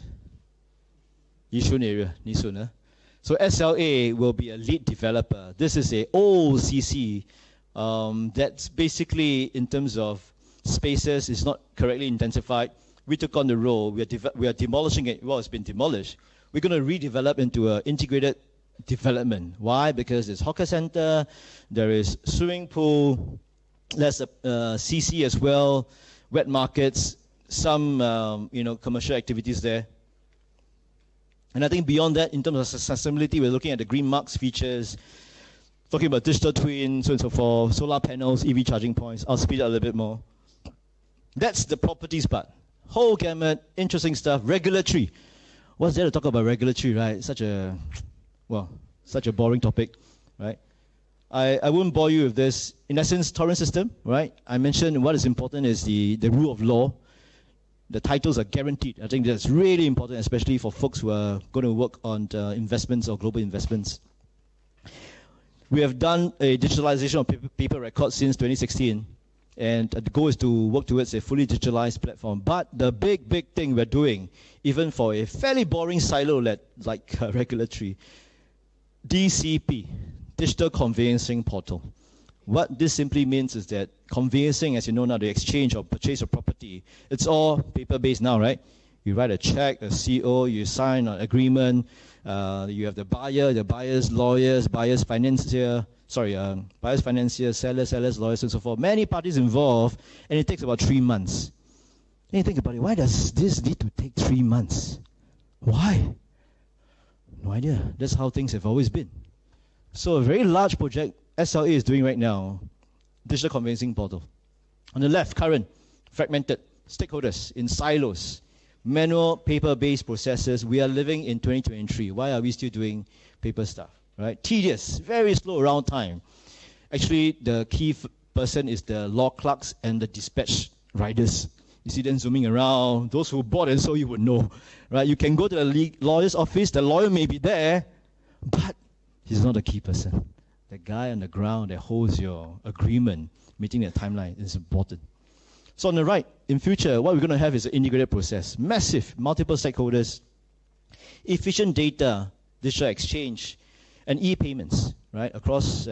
Yishun area, Nisun. So SLA will be a lead developer. This is a OCC that's basically, in terms of spaces, is not correctly intensified. We took on the role. We are demolishing it. Well, it's been demolished. We're going to redevelop into an integrated development. Why? Because there's hawker center, there is swimming pool, there's a CC as well, wet markets, some commercial activities there. And I think beyond that, in terms of sustainability, we're looking at the green marks features, talking about digital twin, so on and so forth, solar panels, EV charging points. I'll speed up a little bit more. That's the properties part. Whole gamut, interesting stuff. Regulatory. What's there to talk about regulatory, right? Such a boring topic, right? I won't bore you with this. In essence, torrent system, right? I mentioned what is important is the rule of law. The titles are guaranteed. I think that's really important, especially for folks who are going to work on investments or global investments. We have done a digitalization of paper records since 2016. And the goal is to work towards a fully digitalized platform. But the big thing we're doing, even for a fairly boring silo like regulatory, DCP, Digital Conveyancing Portal. What this simply means is that conveyancing, as you know now, the exchange or purchase of property, it's all paper-based now, right? You write a check, a CO, you sign an agreement, You have the buyer, the buyer's lawyers, buyer's financier, buyer's financier, sellers, lawyers, and so forth. Many parties involved, and it takes about 3 months. And you think about it, why does this need to take 3 months? Why? No idea. That's how things have always been. So a very large project SLA is doing right now, digital conveyancing portal. On the left, current, fragmented, stakeholders in silos, manual paper-based processes. We are living in 2023. Why are we still doing paper stuff? Right? Tedious, very slow around time. Actually, the key person is the law clerks and the dispatch riders. You see them zooming around. Those who bought and sold, you would know. Right? You can go to the lawyer's office. The lawyer may be there, but he's not the key person. The guy on the ground that holds your agreement, meeting the timeline, is important. So on the right, in future, what we're going to have is an integrated process. Massive, multiple stakeholders, efficient data, digital exchange, and e-payments, right, across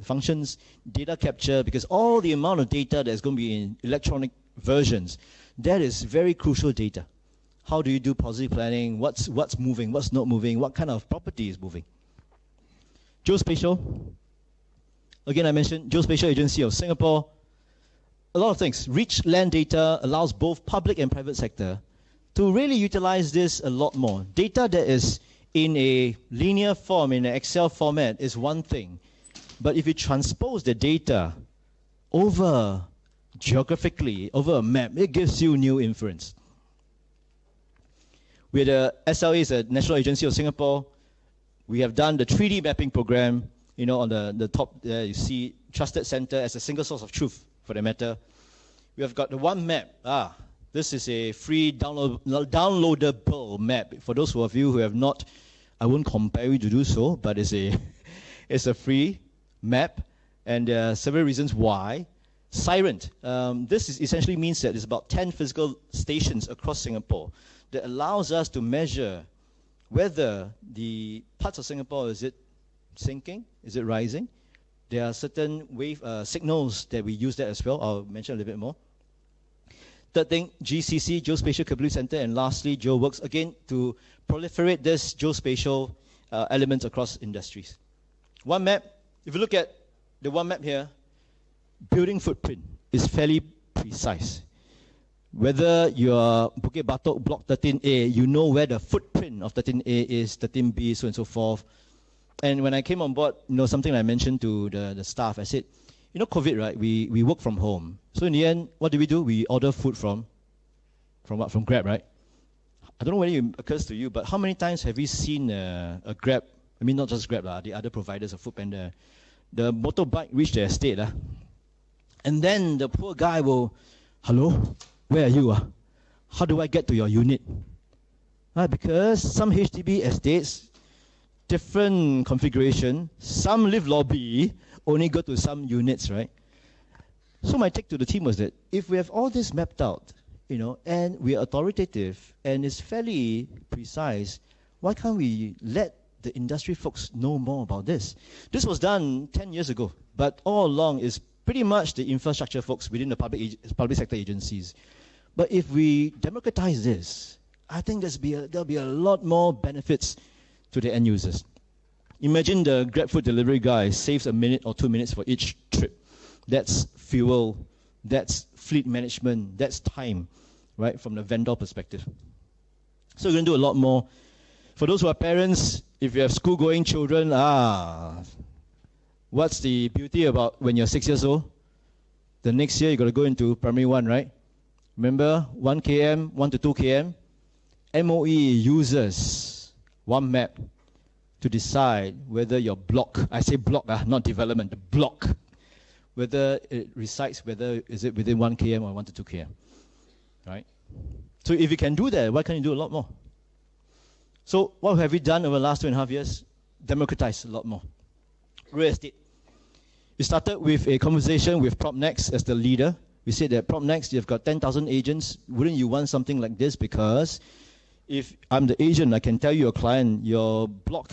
functions, data capture, because all the amount of data that's going to be in electronic versions, that is very crucial data. How do you do policy planning? What's moving? What's not moving? What kind of property is moving? Geospatial. Again, I mentioned Geospatial Agency of Singapore. A lot of things. Rich land data allows both public and private sector to really utilize this a lot more. Data that is in a linear form, in an Excel format, is one thing. But if you transpose the data over geographically, over a map, it gives you new inference. With the SLA, is a National Agency of Singapore. We have done the 3D mapping program. You know, on the top there, you see Trusted Center as a single source of truth, for the matter. We have got the one map. This is a free downloadable map. For those of you who have not, I won't compare you to do so, but it's a free map, and there are several reasons why. Sirent. This essentially means that there's about 10 physical stations across Singapore that allows us to measure whether the parts of Singapore, is it sinking? Is it rising? There are certain wave signals that we use that as well. I'll mention a little bit more. Third thing, GCC, Geospatial Capability Center, and lastly, GeoWorks, again, to proliferate this geospatial elements across industries. One map, if you look at the one map here, building footprint is fairly precise. Whether you're Bukit Batok Block 13A, you know where the footprint of 13A is, 13B, so on and so forth. And when I came on board, you know, something I mentioned to the staff, I said, you know, COVID, right? We work from home. So in the end, what do? We order food from what? From Grab, right? I don't know whether it occurs to you, but how many times have we seen a Grab, I mean, not just Grab, the other providers of Foodpanda, the motorbike reach their estate, and then the poor guy will, hello, where are you? How do I get to your unit? Because some HDB estates, different configuration, some live lobby, only go to some units, right? So my take to the team was that if we have all this mapped out, you know, and we are authoritative and it's fairly precise, why can't we let the industry folks know more about this? This was done 10 years ago, but all along is pretty much the infrastructure folks within the public sector agencies. But if we democratize this, I think there'll be a lot more benefits to the end users. Imagine the GrabFood delivery guy saves a minute or 2 minutes for each trip. That's fuel, that's fleet management, that's time, right, from the vendor perspective. So we're going to do a lot more. For those who are parents, if you have school-going children, what's the beauty about when you're 6 years old? The next year, you've got to go into primary 1, right? Remember, 1 km, 1 to 2 km? MOE uses one map to decide whether your block, I say block, not development, the block, whether it resides, whether is it within 1 km or 1 to 2 km, right? So if you can do that, why can't you do a lot more? So what have we done over the last 2.5 years? Democratize a lot more. Real estate. We started with a conversation with PropNext as the leader. We said that PropNext, you've got 10,000 agents. Wouldn't you want something like this? Because if I'm the agent, I can tell your client, your block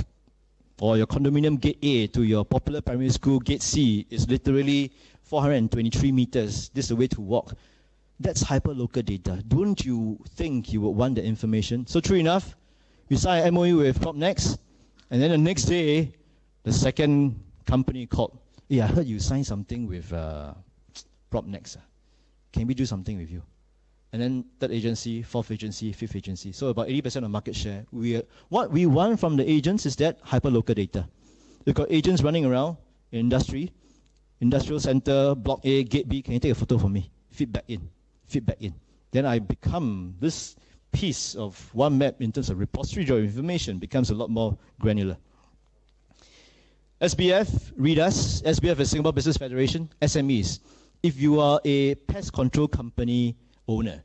or your condominium gate A to your popular primary school gate C is literally 423 meters. This is the way to walk. That's hyper-local data. Don't you think you would want the information? So true enough, We signed an MOU with PropNext, and then the next day, the second company called. Hey, I heard you signed something with PropNext. Can we do something with you? And then third agency, fourth agency, fifth agency. So about 80% of market share. What we want from the agents is that hyperlocal data. We've got agents running around in industry, industrial center, block A, gate B. Can you take a photo for me? Feedback in, feedback in. Then I become this piece of one map in terms of repository of information becomes a lot more granular. SBF, read us. SBF is Singapore Business Federation, SMEs. If you are a pest control company owner,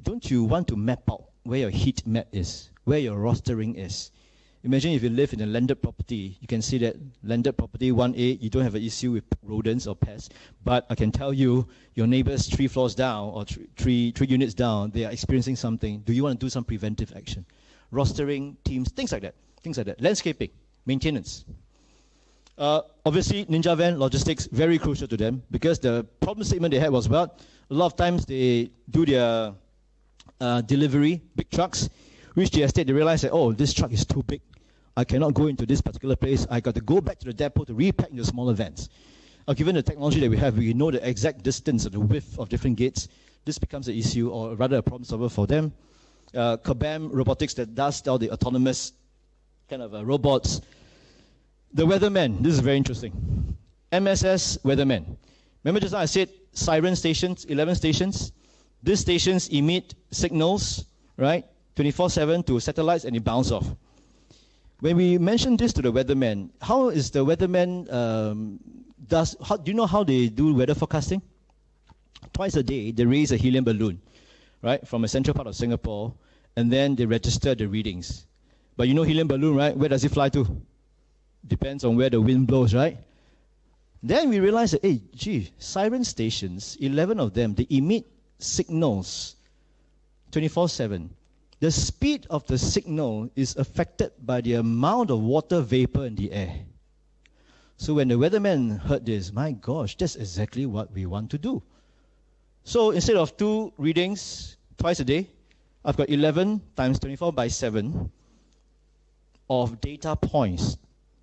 don't you want to map out where your heat map is, where your rostering is? Imagine if you live in a landed property, you can see that landed property 1A, you don't have an issue with rodents or pests, but I can tell you, your neighbors 3 floors down or three units down, they are experiencing something. Do you want to do some preventive action? Rostering, teams, things like that. Landscaping, maintenance. Obviously, Ninja Van logistics, very crucial to them because the problem statement they had was about a lot of times they do their delivery, big trucks, reach the estate, they realize that, oh, this truck is too big. I cannot go into this particular place. I got to go back to the depot to repack into smaller vans. Given the technology that we have, we know the exact distance or the width of different gates. This becomes an issue or rather a problem solver for them. Kabam robotics that does all the autonomous kind of robots. The weatherman, this is very interesting. MSS weatherman. Remember just now I said siren stations, 11 stations. These stations emit signals, right, 24/7 to satellites and it bounces off. When we mention this to the weatherman, how is the weatherman, do you know how they do weather forecasting? Twice a day, they raise a helium balloon, right, from a central part of Singapore, and then they register the readings. But you know helium balloon, right? Where does it fly to? Depends on where the wind blows, right? Then we realize that, hey, gee, siren stations, 11 of them, they emit signals 24/7. The speed of the signal is affected by the amount of water vapor in the air. So when the weatherman heard this, my gosh, that's exactly what we want to do. So instead of 2 readings twice a day, I've got 11 times 24/7 of data points.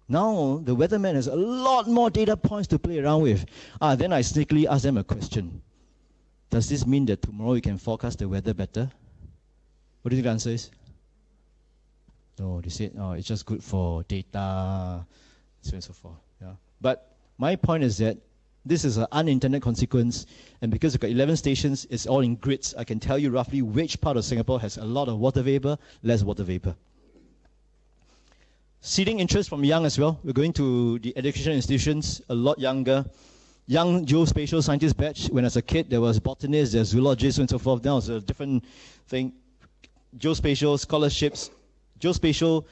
Now the weatherman has a lot more data points to play around with. Then I sneakily ask them a question. Does this mean that tomorrow you can forecast the weather better? What do you think the answer is? No, they said, oh, it's just good for data, so on and so forth. Yeah. But my point is that this is an unintended consequence, and because we've got 11 stations, it's all in grids. I can tell you roughly which part of Singapore has a lot of water vapor, less water vapor. Seeding interest from young as well. We're going to the education institutions, a lot younger. Young geospatial scientist batch. When I was a kid, there was botanists, there's zoologists, and so forth. Now it's a different thing. Geospatial scholarships, geospatial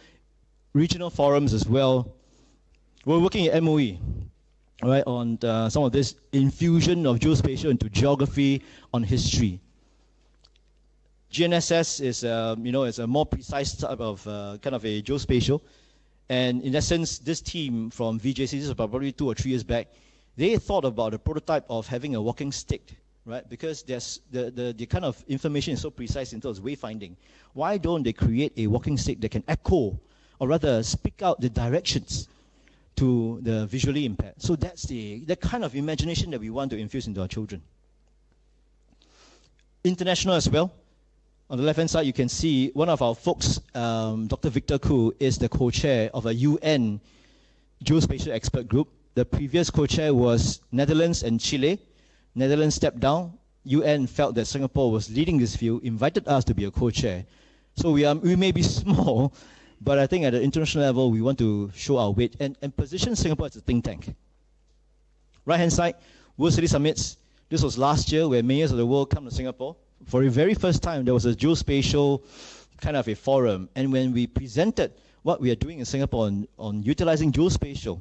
regional forums as well. We're working at MOE, right, on some of this infusion of geospatial into geography, on history. GNSS is, is a more precise type of kind of a geospatial. And in essence, this team from VJC, this is about probably 2 or 3 years back, they thought about a prototype of having a walking stick, right? Because there's the kind of information is so precise in terms of wayfinding. Why don't they create a walking stick that can echo, or rather speak out the directions to the visually impaired? So that's the kind of imagination that we want to infuse into our children. International as well. On the left-hand side, you can see one of our folks, Dr. Victor Koo, is the co-chair of a UN geospatial expert group. The previous co-chair was Netherlands and Chile. Netherlands stepped down. UN felt that Singapore was leading this field, invited us to be a co-chair. So we may be small, but I think at the international level, we want to show our weight and position Singapore as a think tank. Right-hand side, World City Summits. This was last year where mayors of the world come to Singapore. For the very first time, there was a geospatial kind of a forum. And when we presented what we are doing in Singapore on utilizing geospatial,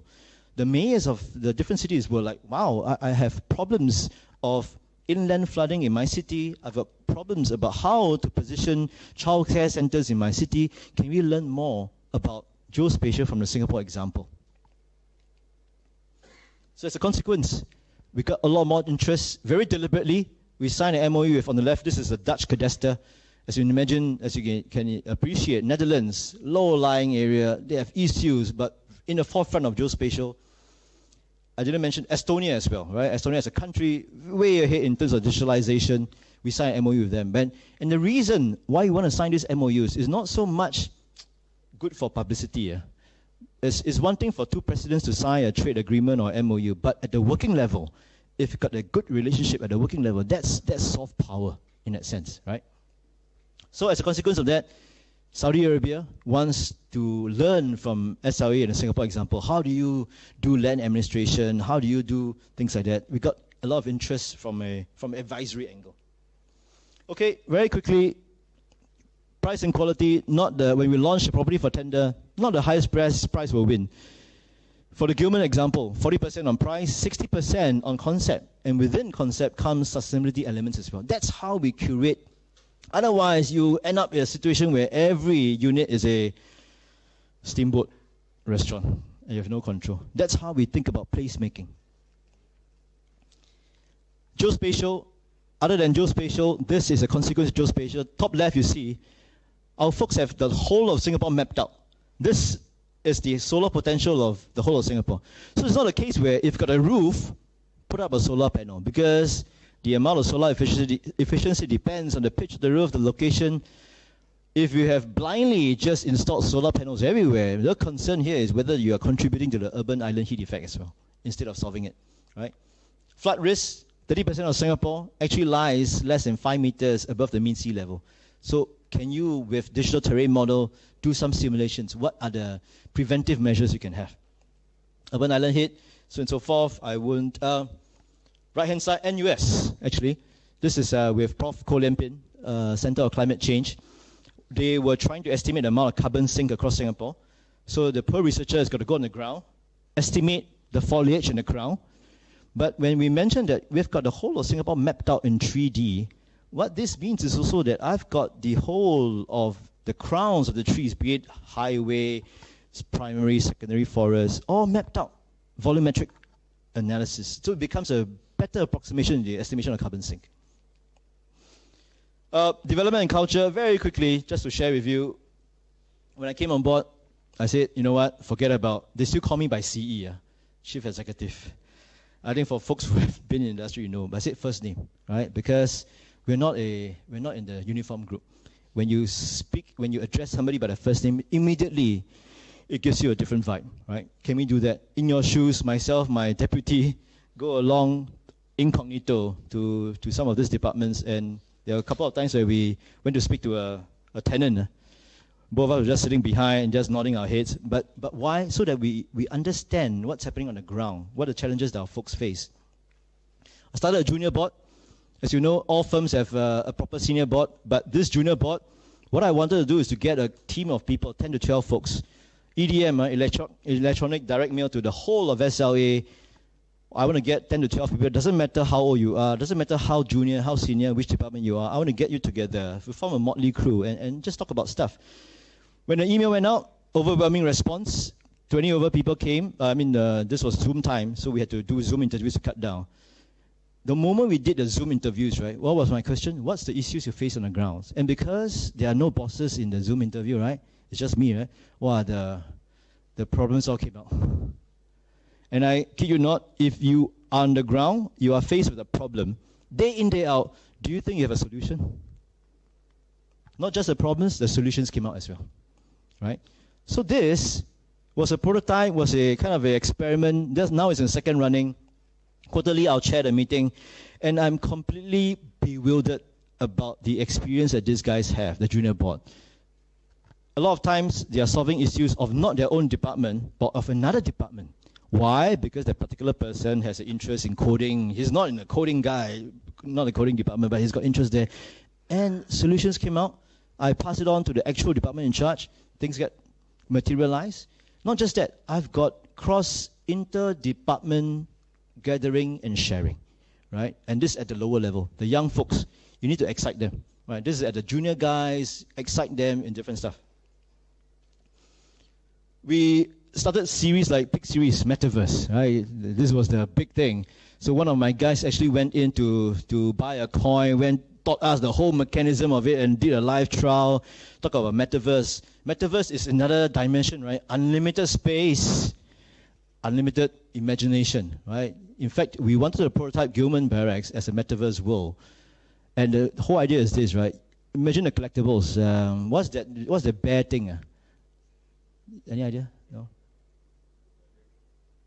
the mayors of the different cities were like, wow, I have problems of inland flooding in my city. I've got problems about how to position childcare centers in my city. Can we learn more about geospatial from the Singapore example? So as a consequence, we got a lot more interest. Very deliberately, we signed an MOU with, on the left, this is a Dutch cadastre, As you imagine, as you can appreciate, Netherlands, low-lying area, they have issues, but in the forefront of geospatial, I didn't mention Estonia as well, right? Estonia is a country way ahead in terms of digitalization. We signed an MOU with them. And the reason why we want to sign these MOUs is not so much good for publicity. Yeah? It's one thing for two presidents to sign a trade agreement or MOU, but at the working level, if you've got a good relationship at the working level, that's soft power in that sense, right? So as a consequence of that, Saudi Arabia wants to learn from SLA and the Singapore example. How do you do land administration? How do you do things like that? We got a lot of interest from advisory angle. Okay, very quickly, price and quality, when we launch a property for tender, not the highest price will win. For the Gilman example, 40% on price, 60% on concept. And within concept comes sustainability elements as well. That's how we curate. Otherwise, you end up in a situation where every unit is a steamboat restaurant and you have no control. That's how we think about placemaking. Geospatial, other than geospatial, this is a consequence of geospatial. Top left you see, our folks have the whole of Singapore mapped out. This is the solar potential of the whole of Singapore. So it's not a case where if you've got a roof, put up a solar panel, because the amount of solar efficiency depends on the pitch of the roof, the location. If you have blindly just installed solar panels everywhere, the concern here is whether you are contributing to the urban island heat effect as well, instead of solving it, right? Flood risk, 30% of Singapore actually lies less than 5 meters above the mean sea level. So can you, with digital terrain model, do some simulations? What are the preventive measures you can have? Urban island heat, so and so forth. I wouldn't. Right-hand side, NUS, actually. This is with Prof. Colin Low, Center of Climate Change. They were trying to estimate the amount of carbon sink across Singapore. So the poor researcher has got to go on the ground, estimate the foliage in the ground. But when we mentioned that we've got the whole of Singapore mapped out in 3D, what this means is also that I've got the whole of the crowns of the trees, be it highway, primary, secondary forest, all mapped out, volumetric analysis. So it becomes a better approximation in the estimation of carbon sink. Development and culture, very quickly, just to share with you. When I came on board, I said, you know what, forget about, they still call me by CE, Chief Executive. I think for folks who have been in the industry, you know, but I said first name, right? Because we're not in the uniform group. When you speak, when you address somebody by the first name, immediately it gives you a different vibe, right? Can we do that? In your shoes, myself, my deputy, go along incognito to some of these departments, and there were a couple of times where we went to speak to a tenant. Both of us were just sitting behind and just nodding our heads. But why? So that we understand what's happening on the ground, what are the challenges that our folks face. I started a junior board. As you know, all firms have a proper senior board, but this junior board, what I wanted to do is to get a team of people, 10 to 12 folks, EDM, electronic direct mail to the whole of SLA. I want to get 10 to 12 people. It doesn't matter how old you are, doesn't matter how junior, how senior, which department you are. I want to get you together. We form a motley crew and just talk about stuff. When the email went out, overwhelming response. 20 over people came. This was Zoom time, so we had to do Zoom interviews to cut down. The moment we did the Zoom interviews, right, what was my question? What's the issues you face on the ground? And because there are no bosses in the Zoom interview, right, it's just me, right, the problems all came out. And I kid you not, if you are on the ground, you are faced with a problem, day in, day out, do you think you have a solution? Not just the problems, the solutions came out as well, right? So this was a prototype, was a kind of an experiment. Now it's in second running. Quarterly, I'll chair the meeting, and I'm completely bewildered about the experience that these guys have, the junior board. A lot of times, they are solving issues of not their own department, but of another department. Why? Because that particular person has an interest in coding. He's not in the coding guy, not the coding department, but he's got interest there. And solutions came out. I pass it on to the actual department in charge. Things get materialized. Not just that, I've got inter-department gathering and sharing, right? And this at the lower level. The young folks, you need to excite them, right? This is at the junior guys, excite them in different stuff. We started series like big series, Metaverse, right? This was the big thing. So one of my guys actually went in to buy a coin, taught us the whole mechanism of it and did a live trial. Talk about metaverse. Metaverse is another dimension, right? Unlimited space, unlimited imagination, right? In fact, we wanted to prototype Gilman Barracks as a metaverse world. And the whole idea is this, right? Imagine the collectibles. What's the bear thing? Any idea? No?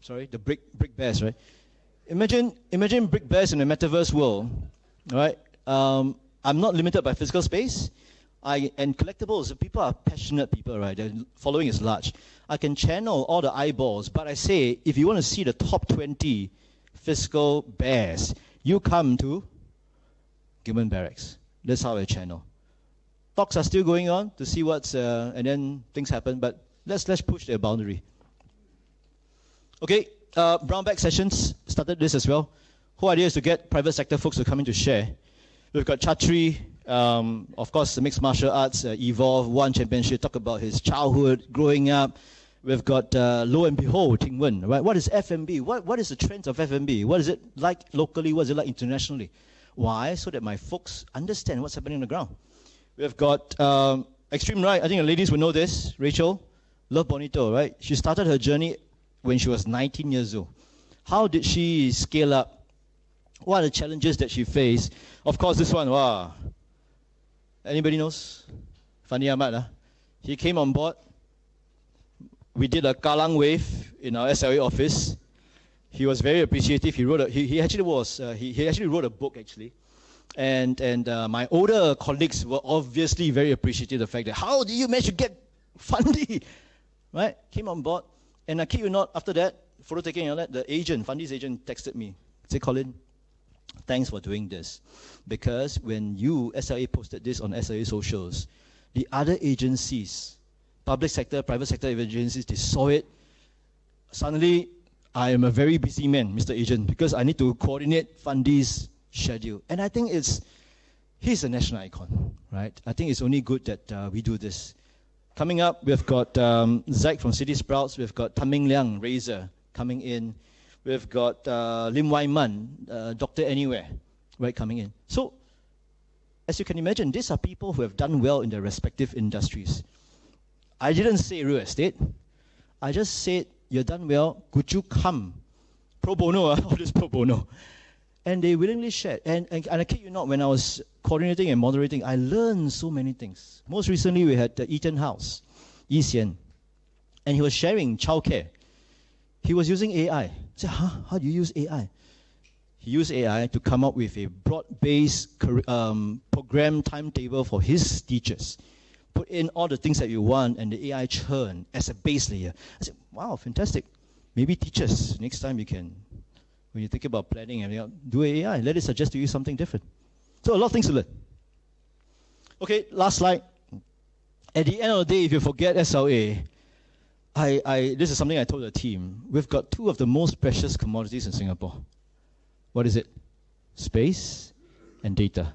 Sorry, the brick bears, right? Imagine brick bears in a metaverse world, right? I'm not limited by physical space. And collectibles, people are passionate people, right? Their following is large. I can channel all the eyeballs, but I say, if you want to see the top 20 physical bears, you come to Gilman Barracks. That's how I channel. Talks are still going on to see what's, and then things happen, but let's push their boundary. Okay, brown bag sessions started this as well. Whole idea is to get private sector folks to come in to share. We've got Chatri, of course, the mixed martial arts, Evolve, One Championship, talk about his childhood, growing up. We've got, lo and behold, Ting Wen, right? What is FMB? What is the trends of FMB? What is it like locally? What is it like internationally? Why? So that my folks understand what's happening on the ground. We've got Extreme Right. I think the ladies will know this. Rachel, Love Bonito, right? She started her journey when she was 19 years old. How did she scale up? What are the challenges that she faced? Of course, this one, wow. Anybody knows? Fandi Ahmad, he came on board. We did a Kallang wave in our SLA office. He was very appreciative. He actually wrote a book actually. And my older colleagues were obviously very appreciative of the fact that how did you manage to get Fandi? Right? Came on board. And I kid you not, after that, photo taking and all that, the agent, Fundi's agent, texted me. Said, Colin, thanks for doing this. Because when you, SLA, posted this on SLA socials, the other agencies, public sector, private sector agencies, they saw it. Suddenly, I am a very busy man, Mr. Agent, because I need to coordinate Fundi's schedule. And I think he's a national icon, right? I think it's only good that we do this. Coming up, we've got Zack from City Sprouts. We've got Taming Liang, Razor, coming in. We've got Lim Wai Man, Dr. Anywhere, right, coming in. So, as you can imagine, these are people who have done well in their respective industries. I didn't say real estate. I just said, you've done well, could you come? Pro bono, all this pro bono. And they willingly shared. And I kid you not, when I was coordinating and moderating, I learned so many things. Most recently, we had the Eaton House, Yi Xian, and he was sharing childcare. He was using AI. I said, how do you use AI? He used AI to come up with a broad-based program timetable for his teachers. Put in all the things that you want, and the AI churn as a base layer. I said, wow, fantastic. Maybe teachers, next time you can, when you think about planning and do AI, let it suggest to you something different. So a lot of things to learn. Okay, last slide. At the end of the day, if you forget SLA, this is something I told the team. We've got two of the most precious commodities in Singapore. What is it? Space and data.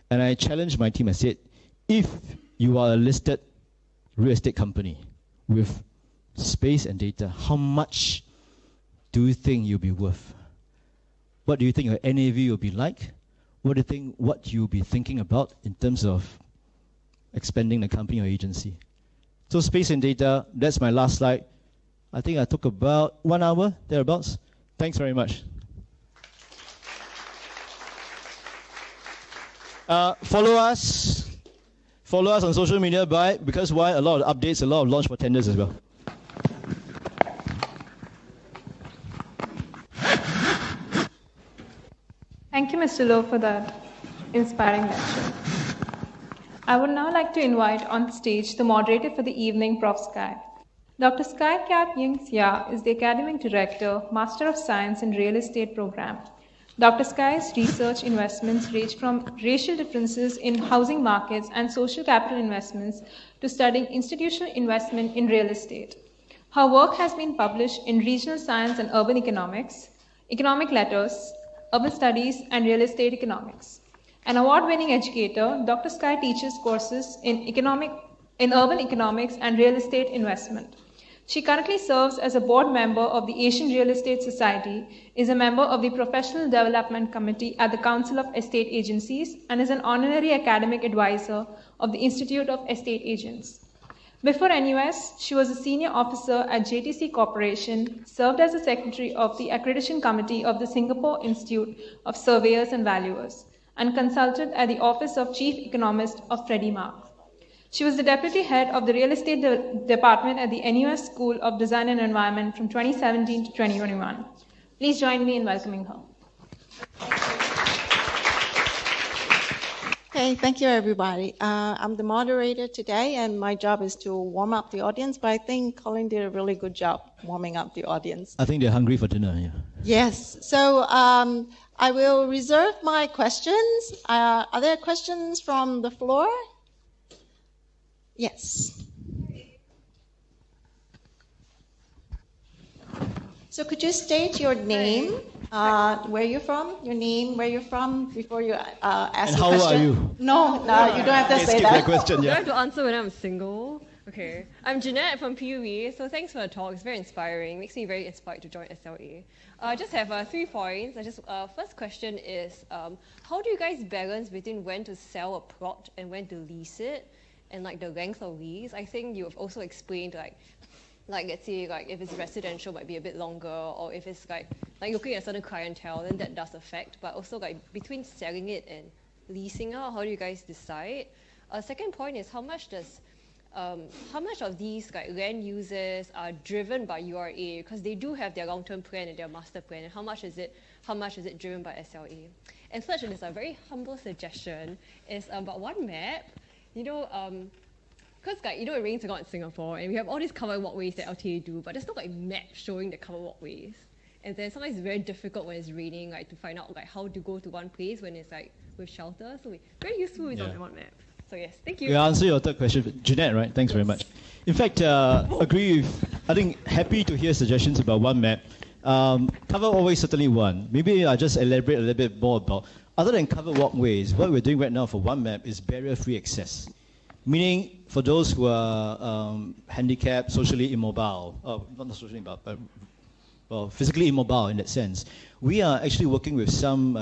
And I challenged my team. I said, if you are a listed real estate company with space and data, how much do you think you'll be worth? What do you think your NAV will be like? What do you think what you'll be thinking about in terms of expanding the company or agency? So space and data, that's my last slide. I think I took about 1 hour, thereabouts. Thanks very much. Follow us on social media, because why? A lot of updates, a lot of launch for tenders as well. Thank you, Mr. Low, for that inspiring lecture. I would now like to invite on the stage the moderator for the evening, Prof. Sky. Dr. Sky Kat Ying Sia is the Academic Director, Master of Science in Real Estate Program. Dr. Sky's research investments range from racial differences in housing markets and social capital investments to studying institutional investment in real estate. Her work has been published in Regional Science and Urban Economics, Economic Letters, Urban Studies, and Real Estate Economics. An award-winning educator, Dr. Sky teaches courses in urban economics and real estate investment. She currently serves as a board member of the Asian Real Estate Society, is a member of the Professional Development Committee at the Council of Estate Agencies, and is an honorary academic advisor of the Institute of Estate Agents. Before NUS, she was a senior officer at JTC Corporation, served as the secretary of the Accreditation Committee of the Singapore Institute of Surveyors and Valuers, and consulted at the Office of Chief Economist of Freddie Mac. She was the deputy head of the real estate department at the NUS School of Design and Environment from 2017 to 2021. Please join me in welcoming her. Okay, thank you, everybody. I'm the moderator today, and my job is to warm up the audience, but I think Colin did a really good job warming up the audience. I think they're hungry for dinner, yeah. Yes, so I will reserve my questions. Are there questions from the floor? Yes. So could you state your name, where you're from, your name, where you're from, before you ask And the how question? are you? No, you don't have to Okay, say skip that. that question, Do I yeah. have to answer when I'm single? Okay. I'm Jeanette from PUE, so thanks for the talk. It's very inspiring. Makes me very inspired to join SLA. I just have 3 points. First question is, how do you guys balance between when to sell a plot and when to lease it, and like the length of lease? I think you have also explained like let's say if it's residential might be a bit longer, or if it's like looking at a certain clientele, then that does affect. But also between selling it and leasing out, how do you guys decide? Second point is how much of these land users are driven by URA, because they do have their long-term plan and their master plan, and how much is it driven by SLA? And third, and it's a very humble suggestion, is about one map. Because it rains a lot in Singapore, and we have all these covered walkways that LTA do, but there's no map showing the covered walkways. And then sometimes it's very difficult when it's raining, to find out how to go to one place when it's with shelter. So very useful is on one map. So yes, thank you. We'll answer your third question. Jeanette, right? Thanks very much. In fact, agree with, I think, happy to hear suggestions about one map. Covered walkways, certainly one. Maybe I'll just elaborate a little bit more about, other than covered walkways, what we're doing right now for one map is barrier-free access. Meaning, for those who are handicapped, socially immobile, not socially immobile, but physically immobile in that sense, we are actually working with some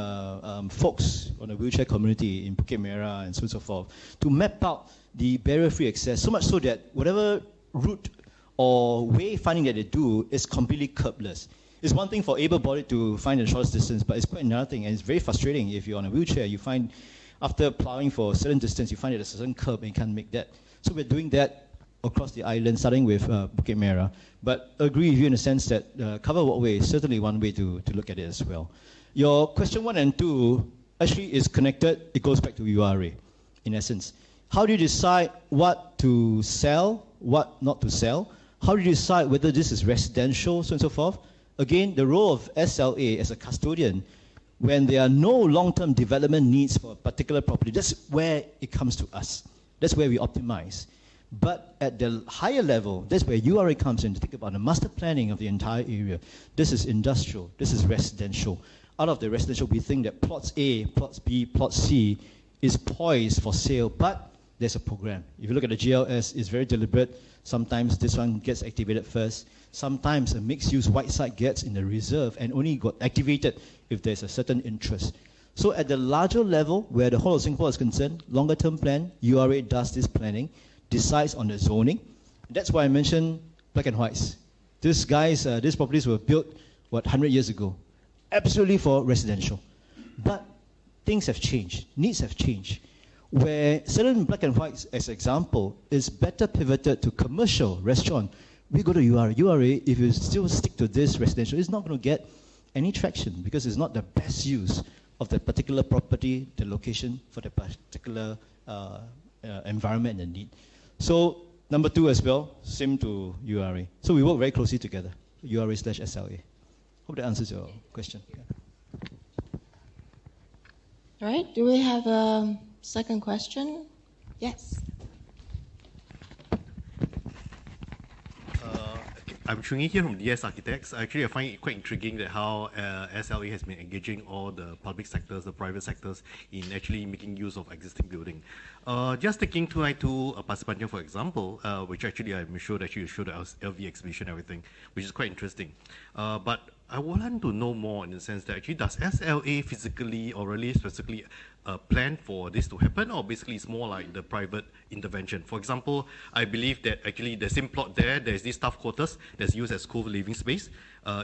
folks on the wheelchair community in Bukit Merah and so on and so forth to map out the barrier-free access, so much so that whatever route or way finding that they do is completely curbless. It's one thing for able-bodied to find the shortest distance, but it's quite another thing, and it's very frustrating if you're on a wheelchair, you find after plowing for a certain distance, you find that there's a certain curb and you can't make that. So we're doing that across the island, starting with Bukit Merah. But agree with you in the sense that covered walkway is certainly one way to look at it as well. Your question 1 and 2 actually is connected. It goes back to URA, in essence. How do you decide what to sell, what not to sell? How do you decide whether this is residential, so on and so forth? Again, the role of SLA as a custodian, when there are no long-term development needs for a particular property, that's where it comes to us. That's where we optimize. But at the higher level, that's where URA comes in to think about the master planning of the entire area. This is industrial, this is residential. Out of the residential, we think that plots A, plots B, plot C is poised for sale, but there's a program. If you look at the GLS, it's very deliberate. Sometimes this one gets activated first. Sometimes a mixed-use white site gets in the reserve and only got activated if there's a certain interest. So at the larger level, where the whole of Singapore is concerned, longer-term plan, URA does this planning, decides on the zoning. That's why I mentioned black and whites. These properties were built, 100 years ago? Absolutely for residential. But things have changed, needs have changed. Where certain black and whites, as example, is better pivoted to commercial, restaurant, we go to URA. URA, if you still stick to this residential, it's not going to get any traction because it's not the best use of the particular property, the location for the particular environment and need. So number 2 as well, same to URA. So we work very closely together, URA/SLA. Hope that answers your question. Yeah. All right, do we have a second question? Yes. I'm Chung Yi here from DS Architects. Actually, I find it quite intriguing that how SLA has been engaging all the public sectors, the private sectors, in actually making use of existing building. Just taking 292 Pasir Panjang, for example, which actually I'm sure that you showed the LV exhibition and everything, which is quite interesting. But I would like to know more in the sense that actually does SLA physically or really specifically plan for this to happen, or basically it's more like the private intervention? For example, I believe that actually the same plot there's this staff quarters that's used as co-living space.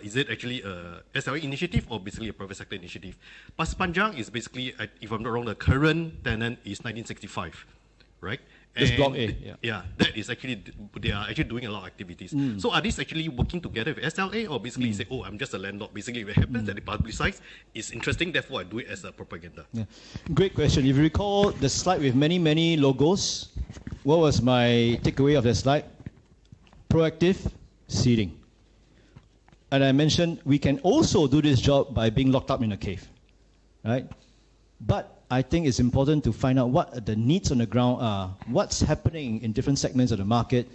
Is it actually a SLA initiative or basically a private sector initiative? Pasir Panjang is basically, if I'm not wrong, the current tenant is 1965, right? This And block A, yeah. That is actually, they are actually doing a lot of activities. So are these actually working together with SLA, or basically say, oh, I'm just a landlord. Basically, if it happens that they publicize, it's interesting, therefore I do it as a propaganda. Yeah. Great question. If you recall the slide with many, many logos, what was my takeaway of that slide? Proactive seeding. And I mentioned we can also do this job by being locked up in a cave, right? But I think it's important to find out what the needs on the ground are, what's happening in different segments of the market.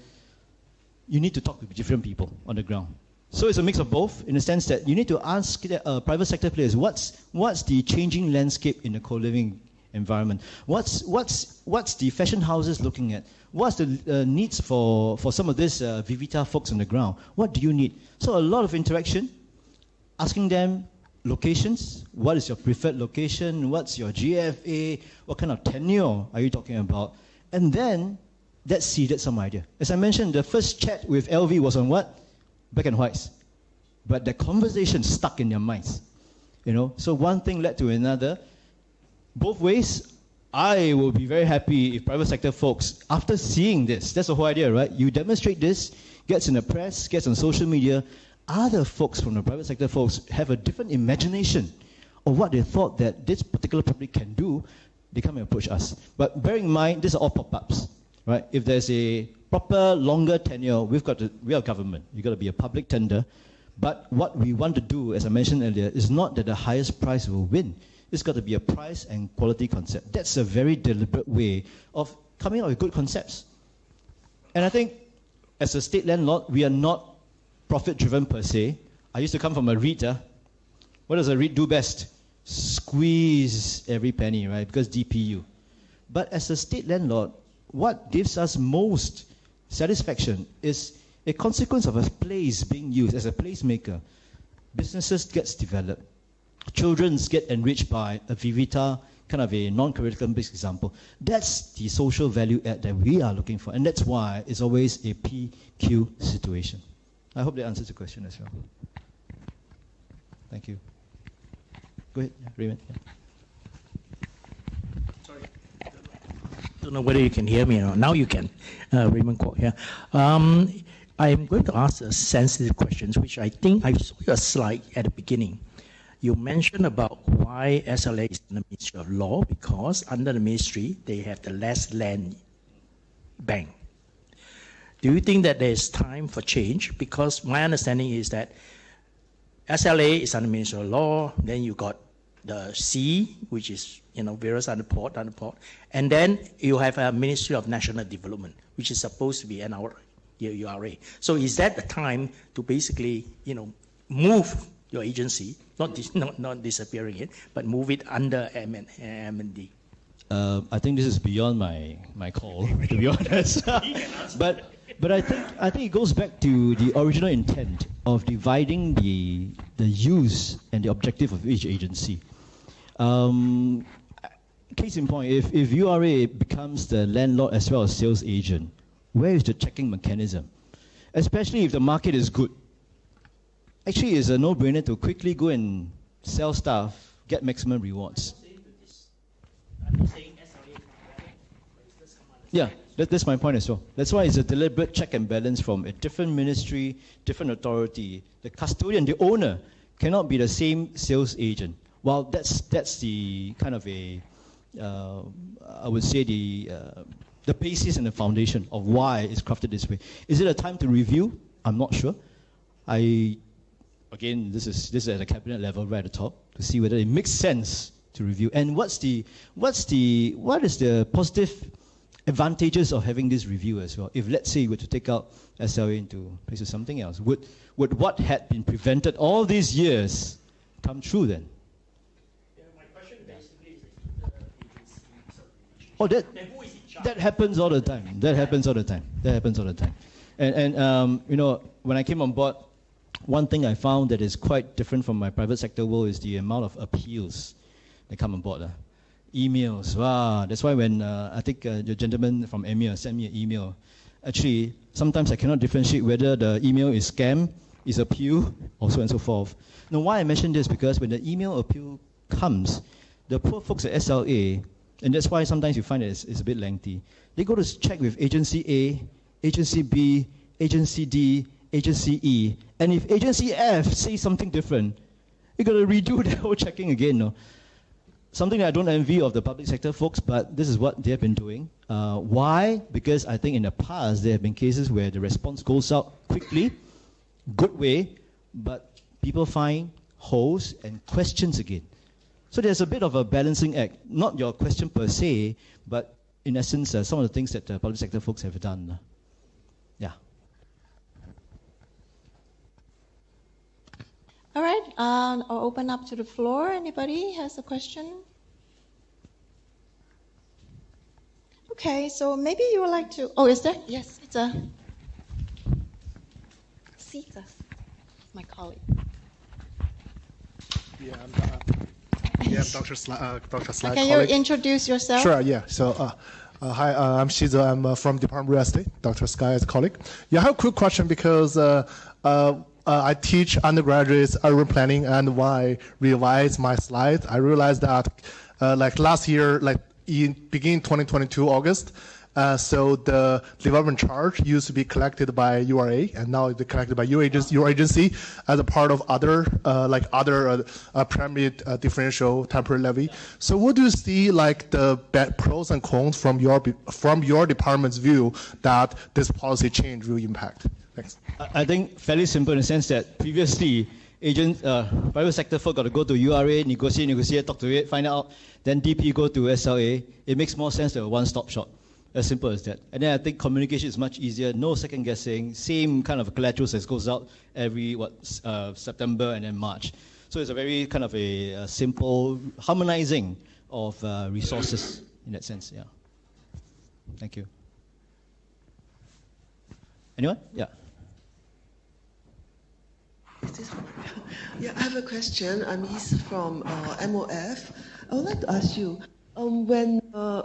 You need to talk to different people on the ground. So it's a mix of both, in the sense that you need to ask private sector players, what's the changing landscape in the co-living environment? What's the fashion houses looking at? What's the needs for some of these Vivita folks on the ground? What do you need? So a lot of interaction, asking them locations. What is your preferred location? What's your GFA? What kind of tenure are you talking about? And then that seeded some idea. As I mentioned, the first chat with LV was on what? Black and whites. But the conversation stuck in their minds. You know, so one thing led to another. Both ways, I will be very happy if private sector folks, after seeing this, that's the whole idea, right? You demonstrate this, gets in the press, gets on social media, other folks from the private sector folks have a different imagination of what they thought that this particular property can do, they come and approach us. But bearing in mind, these are all pop-ups, right? If there's a proper longer tenure, we are government. You've got to be a public tender. But what we want to do, as I mentioned earlier, is not that the highest price will win. It's got to be a price and quality concept. That's a very deliberate way of coming up with good concepts. And I think as a state landlord, we are not profit-driven per se. I used to come from a REIT. What does a REIT do best? Squeeze every penny, right? Because DPU. But as a state landlord, what gives us most satisfaction is a consequence of a place being used as a placemaker. Businesses gets developed. Children get enriched by a Vivita, kind of a non-curriculum-based example. That's the social value add that we are looking for. And that's why it's always a PQ situation. I hope that answers the question as well. Thank you. Go ahead, Raymond. Yeah. Sorry. Don't know whether you can hear me or not. Now you can. Raymond Kwok here. I'm going to ask a sensitive questions, which I think I saw your slide at the beginning. You mentioned about why SLA is in the Ministry of Law, because under the ministry, they have the less land bank. Do you think that there is time for change? Because my understanding is that SLA is under Ministry of Law, then you got the C, which is various under port, and then you have a Ministry of National Development, which is supposed to be URA. So is that the time to basically move your agency, not disappearing it, but move it under M&D? I think this is beyond my call, to be honest. But I think it goes back to the original intent of dividing the use and the objective of each agency. Case in point, if URA becomes the landlord as well as sales agent, where is the checking mechanism? Especially if the market is good. Actually, it's a no-brainer to quickly go and sell stuff, get maximum rewards. I'm not saying SLA, but it's someone. Yeah, that's my point as well. That's why it's a deliberate check and balance from a different ministry, different authority. The custodian, the owner, cannot be the same sales agent. Well, that's the kind of I would say the basis and the foundation of why it's crafted this way. Is it a time to review? I'm not sure. Again, this is at a cabinet level right at the top to see whether it makes sense to review. And what is the positive advantages of having this review as well. If, let's say, you were to take out SLA into place of something else, would what had been prevented all these years come true then? Yeah, my question basically is Oh, that happens all the time. That happens all the time. And you know, when I came on board, one thing I found that is quite different from my private sector world is the amount of appeals that come on board. Emails, wow. That's why when I think the gentleman from EMEA sent me an email, actually, sometimes I cannot differentiate whether the email is scam, is appeal, or so and so forth. Now, why I mention this, because when the email appeal comes, the poor folks at SLA, and that's why sometimes you find it's a bit lengthy, they go to check with agency A, agency B, agency D, agency E, and if agency F says something different, you got to redo the whole checking again. No? Something that I don't envy of the public sector folks, but this is what they have been doing. Why? Because I think in the past there have been cases where the response goes out quickly, good way, but people find holes and questions again. So there's a bit of a balancing act. Not your question per se, but in essence, some of the things that the public sector folks have done. Yeah. All right, I'll open up to the floor. Anybody has a question? Okay, so maybe you would like to. Oh, is there? Yes, it's a. Sita, my colleague. Yeah, Dr. Sly. Can you introduce yourself? Sure, yeah. So, hi, I'm Shiza. I'm from Department of Real Estate. Dr. Sky is a colleague. Yeah, I have a quick question because I teach undergraduates urban planning, and when I revise my slides, I realized that like last year, like in beginning 2022 August, so the development charge used to be collected by URA, and now it's collected by your agency as a part of other primary differential temporary levy. So what do you see like the pros and cons from your department's view that this policy change will impact? Thanks. I think fairly simple in the sense that previously private sector folk got to go to URA, negotiate, talk to it, find out, then DP go to SLA. It makes more sense to a one-stop shop. As simple as that. And then I think communication is much easier, no second guessing, same kind of collaterals that goes out every September and then March. So it's a very kind of a simple harmonizing of resources in that sense. Yeah. Thank you. Anyone? Yeah. Is this one? Yeah, I have a question. I'm East from MOF. I would like to ask you, when a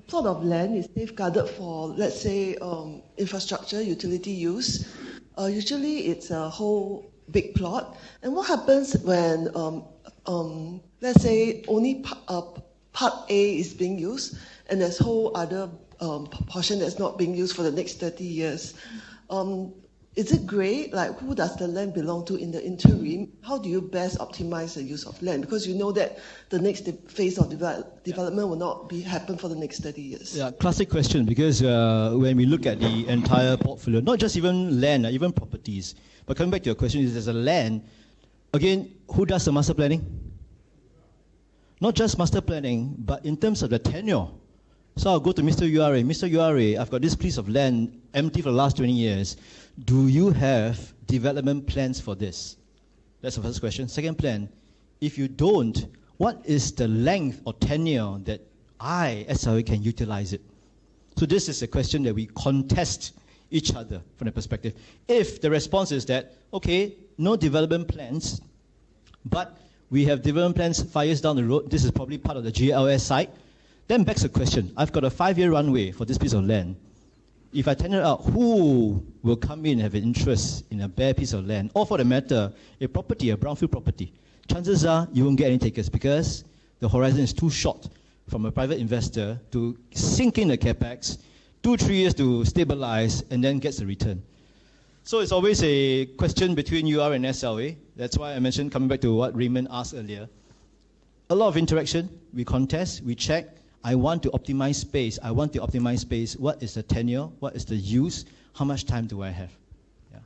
plot of land is safeguarded for, let's say, infrastructure, utility use, usually it's a whole big plot. And what happens when, let's say, only part A is being used, and there's whole other portion that's not being used for the next 30 years? Is it great? Like, who does the land belong to in the interim? How do you best optimize the use of land? Because you know that the next phase of development will not happen for the next 30 years. Yeah, classic question, because when we look at the entire portfolio, not just even land, even properties, but coming back to your question, is there's a land, again, who does the master planning? Not just master planning, but in terms of the tenure. So I'll go to Mr. URA. Mr. URA, I've got this piece of land empty for the last 20 years. Do you have development plans for this? That's the first question. Second plan, if you don't, what is the length or tenure that I, SLA, can utilize it? So this is a question that we contest each other from the perspective. If the response is that, okay, no development plans, but we have development plans 5 years down the road, this is probably part of the GLS site, then begs the question, I've got a 5-year runway for this piece of land. If I tender out, who will come in and have an interest in a bare piece of land? Or for the matter, a property, a brownfield property. Chances are you won't get any takers because the horizon is too short from a private investor to sink in the capex, 2-3 years to stabilize, and then gets the return. So it's always a question between UR and SLA. That's why I mentioned, coming back to what Raymond asked earlier, a lot of interaction, we contest, we check. I want to optimize space. What is the tenure? What is the use? How much time do I have? Yeah.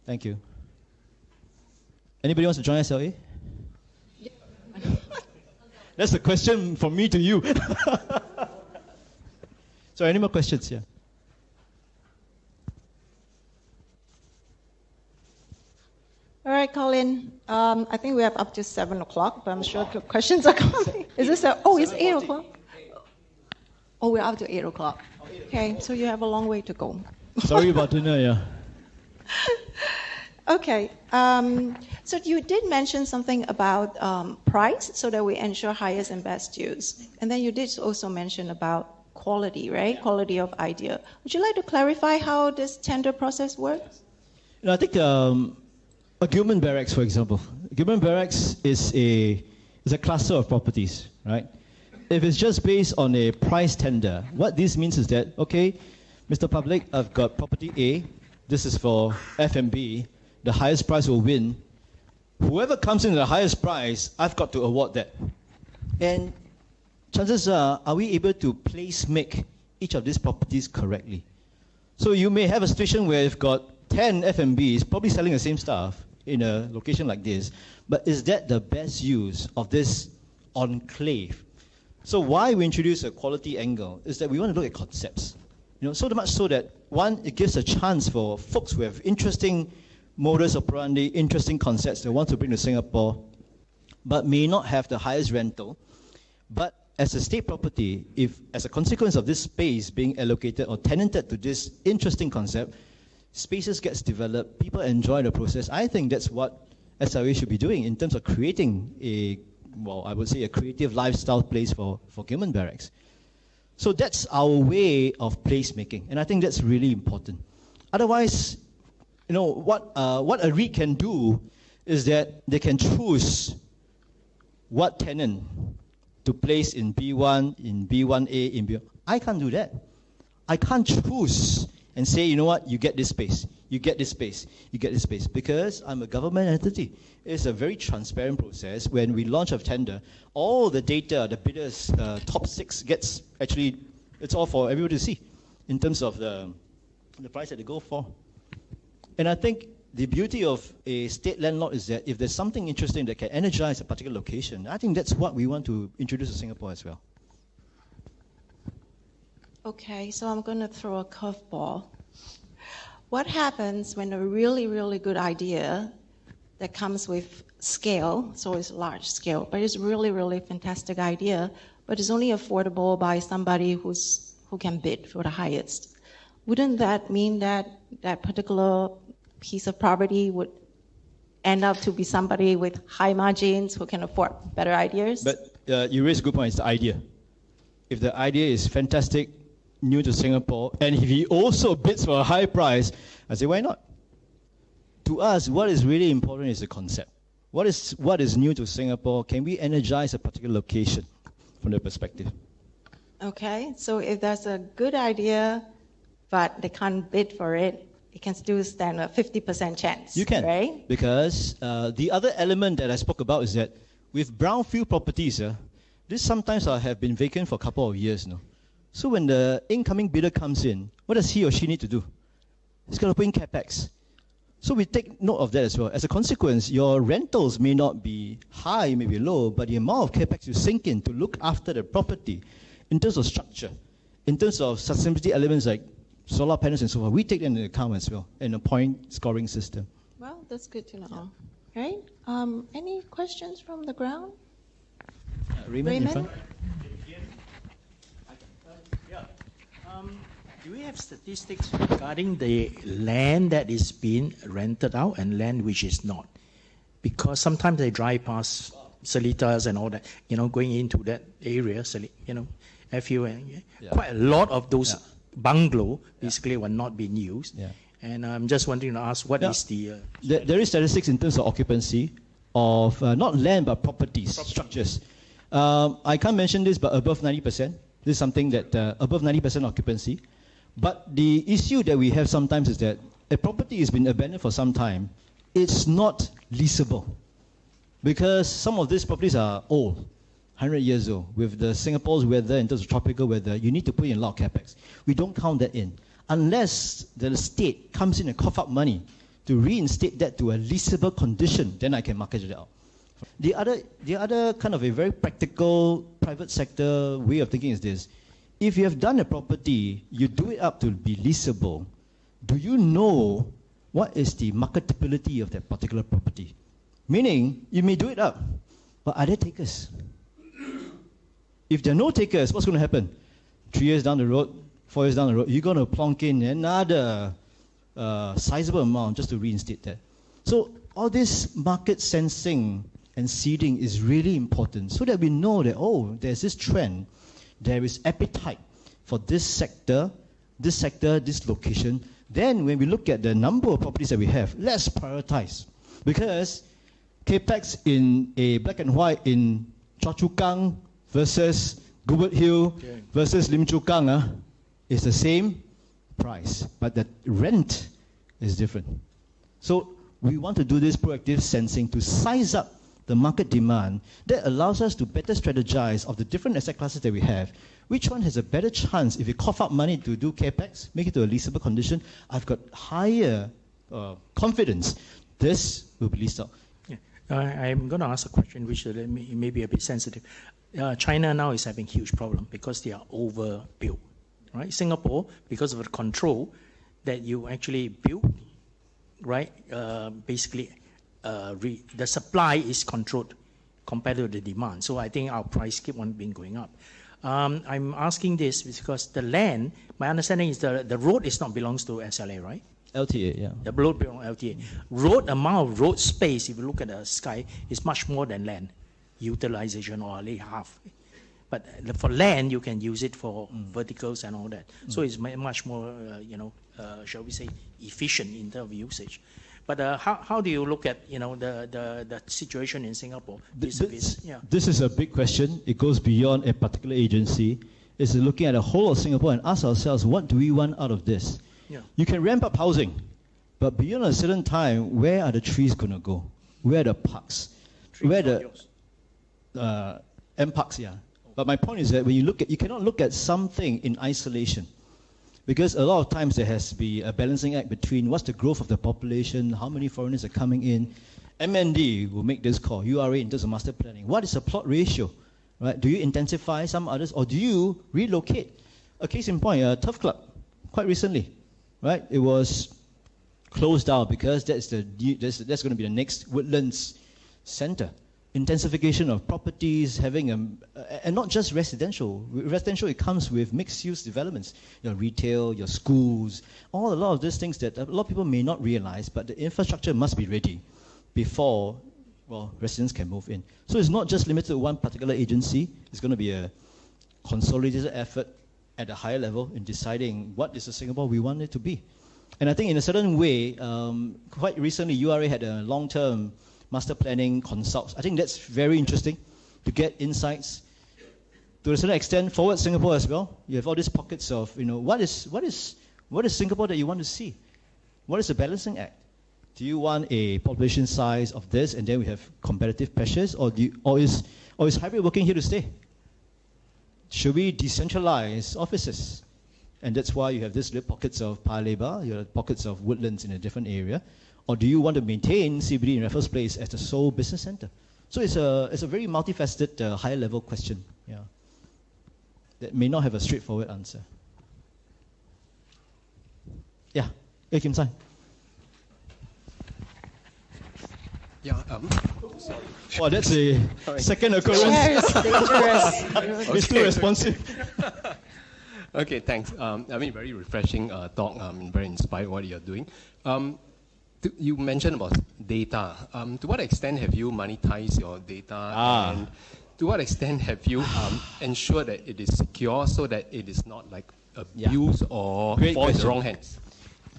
Thank you. Anybody wants to join SLA? Yeah. That's the question from me to you. So any more questions here? All right, Colin. I think we have up to 7 o'clock, but I'm sure questions are coming. Is this it's 8 o'clock? Oh, we're up to 8 o'clock. Okay, so you have a long way to go. Sorry about dinner, yeah. Okay, so you did mention something about price so that we ensure highest and best use. And then you did also mention about quality, right? Yeah. Quality of idea. Would you like to clarify how this tender process works? I think a Gilman Barracks, for example. Gilman Barracks is a cluster of properties, right? If it's just based on a price tender, what this means is that, okay, Mr. Public, I've got property A, this is for F&B, the highest price will win. Whoever comes in at the highest price, I've got to award that. And chances are we able to place make each of these properties correctly? So you may have a situation where you've got 10 F&Bs probably selling the same stuff in a location like this, but is that the best use of this enclave? So why we introduce a quality angle is that we want to look at concepts. So much so that, one, it gives a chance for folks who have interesting modus operandi, interesting concepts they want to bring to Singapore, but may not have the highest rental. But as a state property, if as a consequence of this space being allocated or tenanted to this interesting concept, spaces gets developed, people enjoy the process. I think that's what SLA should be doing in terms of creating a creative lifestyle place for Gilman Barracks. So that's our way of placemaking, and I think that's really important. Otherwise, what a REIT can do is that they can choose what tenant to place in B1, in B1A, in B1. I can't do that. I can't choose and say, you know what, you get this space, you get this space, you get this space, because I'm a government entity. It's a very transparent process. When we launch a tender, all the data, the bidders, top 6 gets, actually, it's all for everybody to see in terms of the price that they go for. And I think the beauty of a state landlord is that if there's something interesting that can energize a particular location, I think that's what we want to introduce to Singapore as well. Okay, so I'm going to throw a curveball. What happens when a really, really good idea that comes with scale, so it's large scale, but it's really, really fantastic idea, but it's only affordable by somebody who can bid for the highest? Wouldn't that mean that that particular piece of property would end up to be somebody with high margins who can afford better ideas? But you raise a good point, it's the idea. If the idea is fantastic, new to Singapore, and if he also bids for a high price, I say, why not? To us, what is really important is the concept. What is new to Singapore? Can we energize a particular location from their perspective? Okay, so if there's a good idea, but they can't bid for it, it can still stand a 50% chance. You can, right? Because the other element that I spoke about is that with brownfield properties, this sometimes have been vacant for a couple of years now. So when the incoming bidder comes in, what does he or she need to do? He's got to put in capex. So we take note of that as well. As a consequence, your rentals may not be high, may be low, but the amount of capex you sink in to look after the property, in terms of structure, in terms of sustainability elements like solar panels and so forth, we take that into account as well in a point scoring system. Well, that's good to know. Right? Any questions from the ground? Raymond in front. Do we have statistics regarding the land that is being rented out and land which is not? Because sometimes they drive past Seletas and all that, going into that area, FU, quite a lot of those bungalow basically were not being used. Yeah. And I'm just wondering to ask, what is the... There is statistics in terms of occupancy of not land but properties, structures. I can't mention this, but above 90%. This is something that above 90% occupancy. But the issue that we have sometimes is that a property has been abandoned for some time. It's not leasable because some of these properties are old, 100 years old. With the Singapore's weather, in terms of tropical weather, you need to put in a lot of capex. We don't count that in unless the state comes in and cough up money to reinstate that to a leasable condition. Then I can market it out. The other kind of a very practical private sector way of thinking is this. if you have done a property, you do it up to be leasable, do you know what is the marketability of that particular property? Meaning, you may do it up, but are there takers? If there are no takers, what's going to happen? 3 years down the road, 4 years down the road, you're going to plonk in another sizable amount just to reinstate that. So all this market sensing and seeding is really important so that we know that, oh, there's this trend, there is appetite for this sector, this location. Then when we look at the number of properties that we have, let's prioritize. Because capex in a black and white in Choa Chu Kang versus Gilbert Hill versus Lim Chu Kang is the same price, but the rent is different. So we want to do this proactive sensing to size up the market demand that allows us to better strategize of the different asset classes that we have. Which one has a better chance if you cough up money to do capex, make it to a leasable condition? I've got higher confidence this will be leased out. Yeah. I'm going to ask a question which may be a bit sensitive. China now is having huge problem because they are overbuilt, right? Singapore, because of the control that you actually build, right? Basically, the supply is controlled compared to the demand. So I think our price keep on being going up. I'm asking this because the land, my understanding is the road is not belongs to SLA, right? LTA, yeah. The road belongs to LTA. Road amount of road space, if you look at the sky, is much more than land utilization, or only half. But for land, you can use it for verticals and all that. So it's much more, shall we say, efficient in terms of usage. But how do you look at the situation in Singapore? This is a big question. It goes beyond a particular agency. It's looking at the whole of Singapore and ask ourselves, what do we want out of this? Yeah. You can ramp up housing, but beyond a certain time, where are the trees going to go? Where are the parks? Where the M parks? Yeah. But my point is that when you cannot look at something in isolation. Because a lot of times there has to be a balancing act between what's the growth of the population, how many foreigners are coming in. MND will make this call, URA in terms of master planning. What is the plot ratio? Right? Do you intensify some others or do you relocate? A case in point, Turf Club, quite recently, right? It was closed down because that's going to be the next Woodlands Centre. Intensification of properties, having and not just residential. Residential, it comes with mixed-use developments. Your retail, your schools, a lot of these things that a lot of people may not realize, but the infrastructure must be ready before, residents can move in. So it's not just limited to one particular agency. It's going to be a consolidated effort at a higher level in deciding what is the Singapore we want it to be. And I think in a certain way, quite recently, URA had a long-term master planning consults. I think that's very interesting to get insights. To a certain extent, forward Singapore as well. You have all these pockets of, what is Singapore that you want to see? What is the balancing act? Do you want a population size of this, and then we have competitive pressures, or is hybrid working here to stay? Should we decentralize offices? And that's why you have these little pockets of Paya Lebar, you have pockets of Woodlands in a different area. Or do you want to maintain CBD in Raffles Place as the sole business center? So it's a very multifaceted, high-level question. Yeah, that may not have a straightforward answer. Yeah, Kim Sai. Yeah. Wow, that's a second occurrence. It's dangerous. It's too responsive. Okay, thanks. Very refreshing talk. Very inspired what you're doing. You mentioned about data. To what extent have you monetized your data? And to what extent have you ensured that it is secure so that it is not like abused or fall in the wrong hands?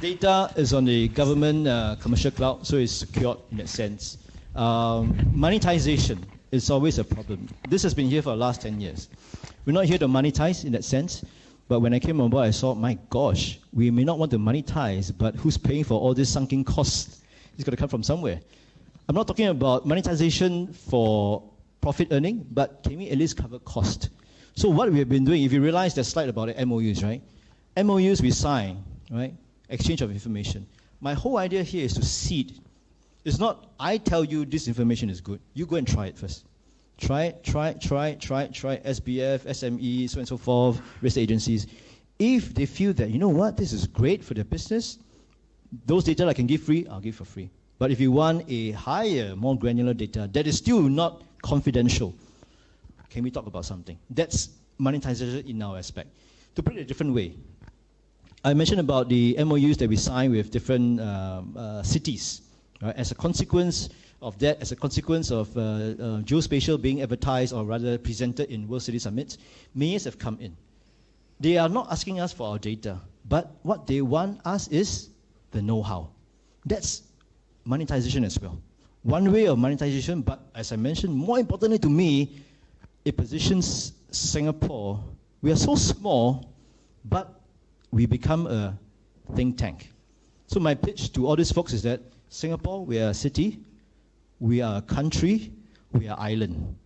Data is on the government commercial cloud, so it's secured in that sense. Monetization is always a problem. This has been here for the last 10 years. We're not here to monetize in that sense. But when I came on board, I saw, my gosh, we may not want to monetize, but who's paying for all this sunken costs? It's got to come from somewhere. I'm not talking about monetization for profit earning, but can we at least cover cost? So what we have been doing, if you realize the slide about the MOUs, right? MOUs we sign, right? Exchange of information. My whole idea here is to seed. It's not, I tell you this information is good. You go and try it first. Try SBF, SME, so on and so forth, real estate agencies. If they feel that, you know what, this is great for their business, those data I can give free, I'll give for free. But if you want a higher, more granular data that is still not confidential, can we talk about something? That's monetization in our aspect. To put it a different way, I mentioned about the MOUs that we sign with different cities. Right? As a consequence of that, as a consequence of geospatial being advertised or rather presented in World City Summits, mayors have come in. They are not asking us for our data, but what they want us is the know-how. That's monetization as well. One way of monetization, but as I mentioned, more importantly to me, it positions Singapore. We are so small, but we become a think tank. So my pitch to all these folks is that Singapore, we are a city, we are a country, we are island.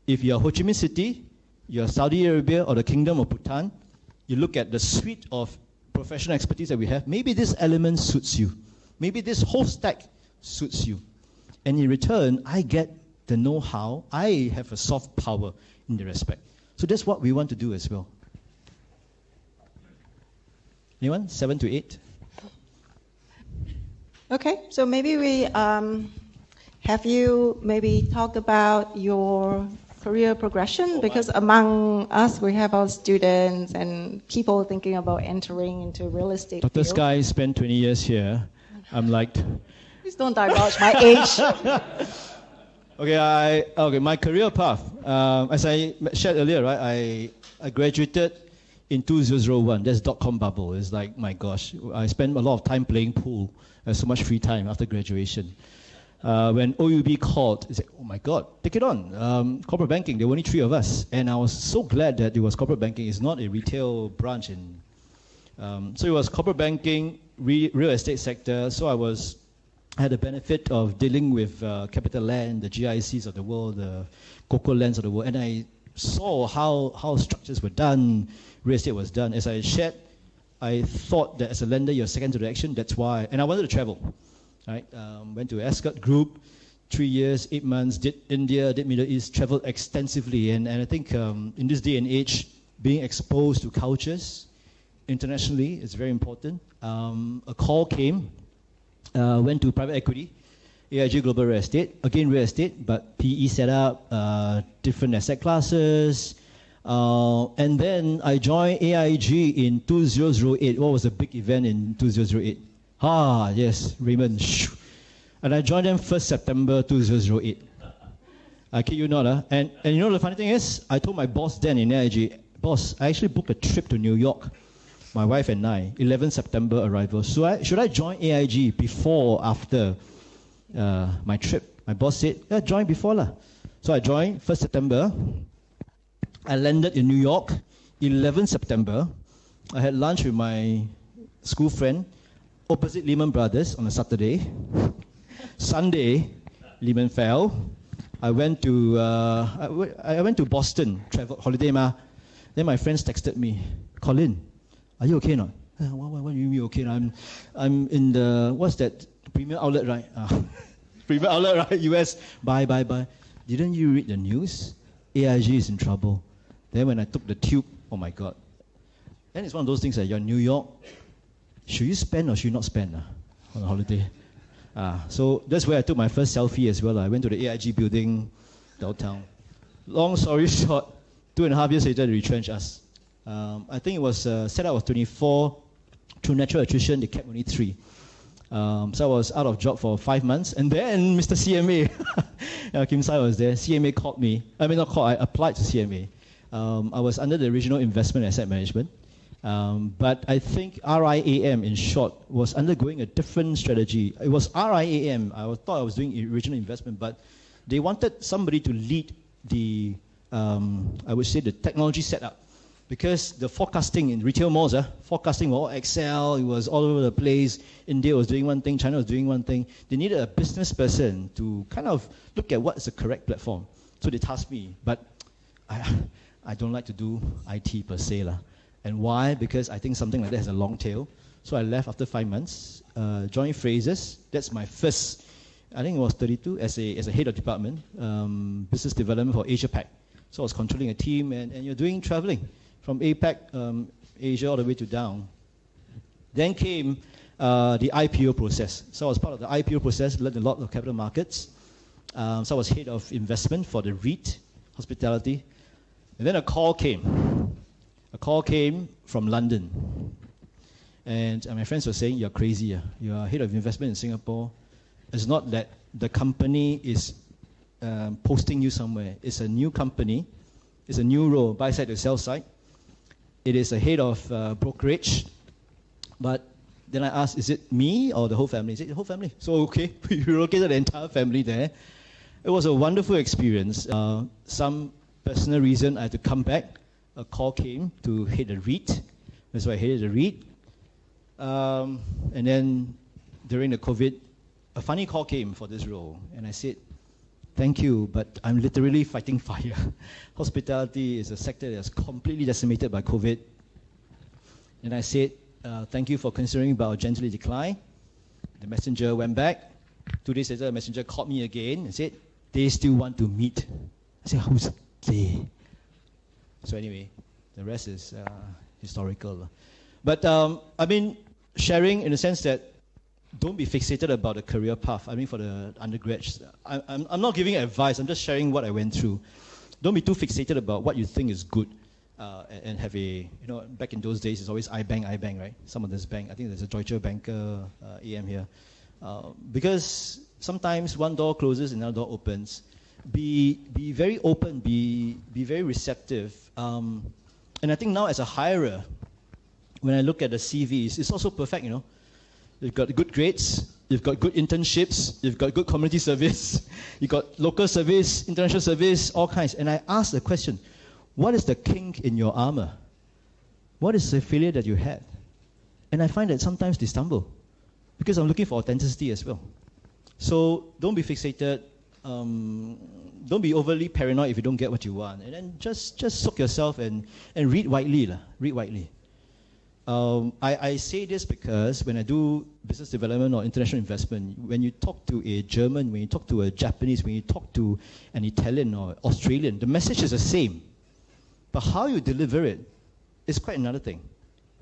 If you are Ho Chi Minh City, you are Saudi Arabia or the Kingdom of Bhutan, you look at the suite of professional expertise that we have, maybe this element suits you. Maybe this whole stack suits you. And in return, I get the know-how, I have a soft power in the respect. So that's what we want to do as well. Anyone? 7 to 8? Okay, so maybe we have you maybe talk about your career progression, because among us we have our students and people thinking about entering into real estate. Dr. field. Sky spent 20 years here. I'm like... Please don't divulge my age. Okay, my career path. As I shared earlier, right, I graduated in 2001. That's .com bubble. It's like, my gosh, I spent a lot of time playing pool. I had so much free time after graduation. When OUB called, I said, oh my God, take it on. Corporate banking, there were only 3 of us. And I was so glad that it was corporate banking. It's not a retail branch. So it was corporate banking, real estate sector. So I had the benefit of dealing with Capital Land, the GICs of the world, the Coco Lands of the world. And I saw how structures were done, real estate was done. As I shared, I thought that as a lender, you're second to the action. That's why. And I wanted to travel. Right? Went to Ascot Group, 3 years, 8 months, did India, did Middle East, traveled extensively. And I think in this day and age, being exposed to cultures internationally is very important. A call came, went to private equity, AIG Global Real Estate, again real estate, but PE set up, different asset classes. And then I joined AIG in 2008. What was the big event in 2008? Yes, Raymond. And I joined them 1st September 2008. I kid you not. And you know the funny thing is, I told my boss then in AIG, boss, I actually booked a trip to New York, my wife and I, 11 September arrival. So should I join AIG before or after my trip? My boss said, yeah, join before lah. So I joined 1st September. I landed in New York, 11 September. I had lunch with my school friend, opposite Lehman Brothers on a Saturday. Sunday, Lehman fell. I went to Boston, travel holiday ma. Then my friends texted me, Colin, are you okay or not? What do you mean okay? I'm in the, what's that, Premier Outlet, right? Premier Outlet, right? US, bye. Didn't you read the news? AIG is in trouble. Then when I took the tube, oh my God. Then it's one of those things that you're in New York, should you spend or should you not spend on a holiday? So that's where I took my first selfie as well. I went to the AIG building downtown. Long story short, 2.5 years later, they retrenched us. I think it was set up was 24. Through natural attrition, they kept only 3. So I was out of job for 5 months. And then Mr. CMA, Kim Sai was there. CMA called me. I mean, not called, I applied to CMA. I was under the Regional Investment Asset Management. But I think RIAM, in short, was undergoing a different strategy. It was RIAM. I thought I was doing regional investment, but they wanted somebody to lead the, I would say, the technology setup. Because the forecasting in retail malls, forecasting was all Excel, it was all over the place. India was doing one thing, China was doing one thing. They needed a business person to kind of look at what is the correct platform. So they tasked me, but I don't like to do IT per se. And why? Because I think something like that has a long tail. So I left after 5 months, joined Frasers. That's my first I think it was 32, as a head of department, business development for Asia Pac. So I was controlling a team, and you're doing traveling from APAC, Asia, all the way to down. Then came the IPO process. So I was part of the IPO process, learned a lot of capital markets. So I was head of investment for the REIT, hospitality. And then a call came. A call came from London. And my friends were saying, you're crazy. You are head of investment in Singapore. It's not that the company is posting you somewhere. It's a new company. It's a new role, buy side to sell side. It is a head of brokerage. But then I asked, is it me or the whole family? He said, the whole family. So, okay, we relocated the entire family there. It was a wonderful experience. Some personal reason I had to come back. A call came to head the REIT. That's why I headed the REIT. And then during the COVID, a funny call came for this role. And I said, thank you, but I'm literally fighting fire. Hospitality is a sector that's completely decimated by COVID. And I said, thank you for considering, but I'll gently decline. The messenger went back. 2 days later, the messenger called me again and said, they still want to meet. I said, who's they? So anyway, the rest is historical. But I mean, sharing in the sense that don't be fixated about the career path. I mean, for the undergrads, I'm not giving advice. I'm just sharing what I went through. Don't be too fixated about what you think is good. And have a, back in those days, it's always iBank, right? Some of this bank, I think there's a Deutsche Banker AM here. Because sometimes one door closes, another door opens. Be very open, be very receptive. And I think now as a hirer, when I look at the CVs, it's also perfect, You've got good grades, you've got good internships, you've got good community service, you've got local service, international service, all kinds. And I asked the question, what is the kink in your armor? What is the failure that you had? And I find that sometimes they stumble because I'm looking for authenticity as well. So don't be fixated. Don't be overly paranoid if you don't get what you want. And then just soak yourself and read widely. Read widely. I say this because when I do business development or international investment, when you talk to a German, when you talk to a Japanese, when you talk to an Italian or Australian, the message is the same. But how you deliver it is quite another thing.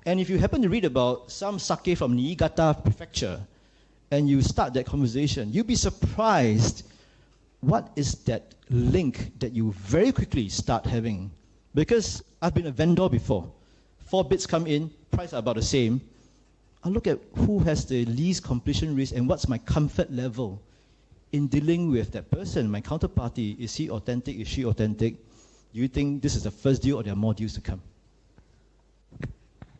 And if you happen to read about some sake from Niigata Prefecture, and you start that conversation, you'll be surprised what is that link that you very quickly start having. Because I've been a vendor before. 4 bids come in, price are about the same. I look at who has the least completion risk and what's my comfort level in dealing with that person, my counterparty. Is he authentic? Is she authentic? Do you think this is the first deal or there are more deals to come?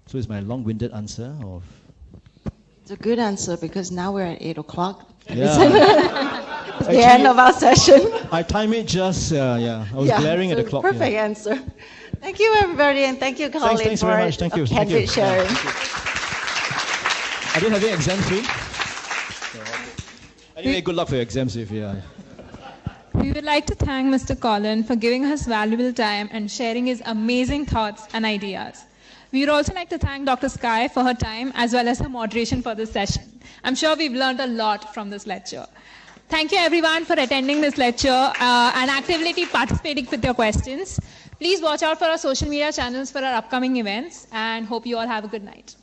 So it's my long-winded answer of... It's a good answer because now we're at 8 o'clock. Yeah. It's the end of our session. I timed it just, I was glaring at the clock. Perfect answer. Thank you, everybody, and thank you, Colin, thanks for very much. Thank you. candid sharing. I don't have any exam soon. Anyway, good luck for your exams if you are. We would like to thank Mr. Colin for giving us valuable time and sharing his amazing thoughts and ideas. We would also like to thank Dr. Sky for her time as well as her moderation for this session. I'm sure we've learned a lot from this lecture. Thank you everyone for attending this lecture and actively participating with your questions. Please watch out for our social media channels for our upcoming events and hope you all have a good night.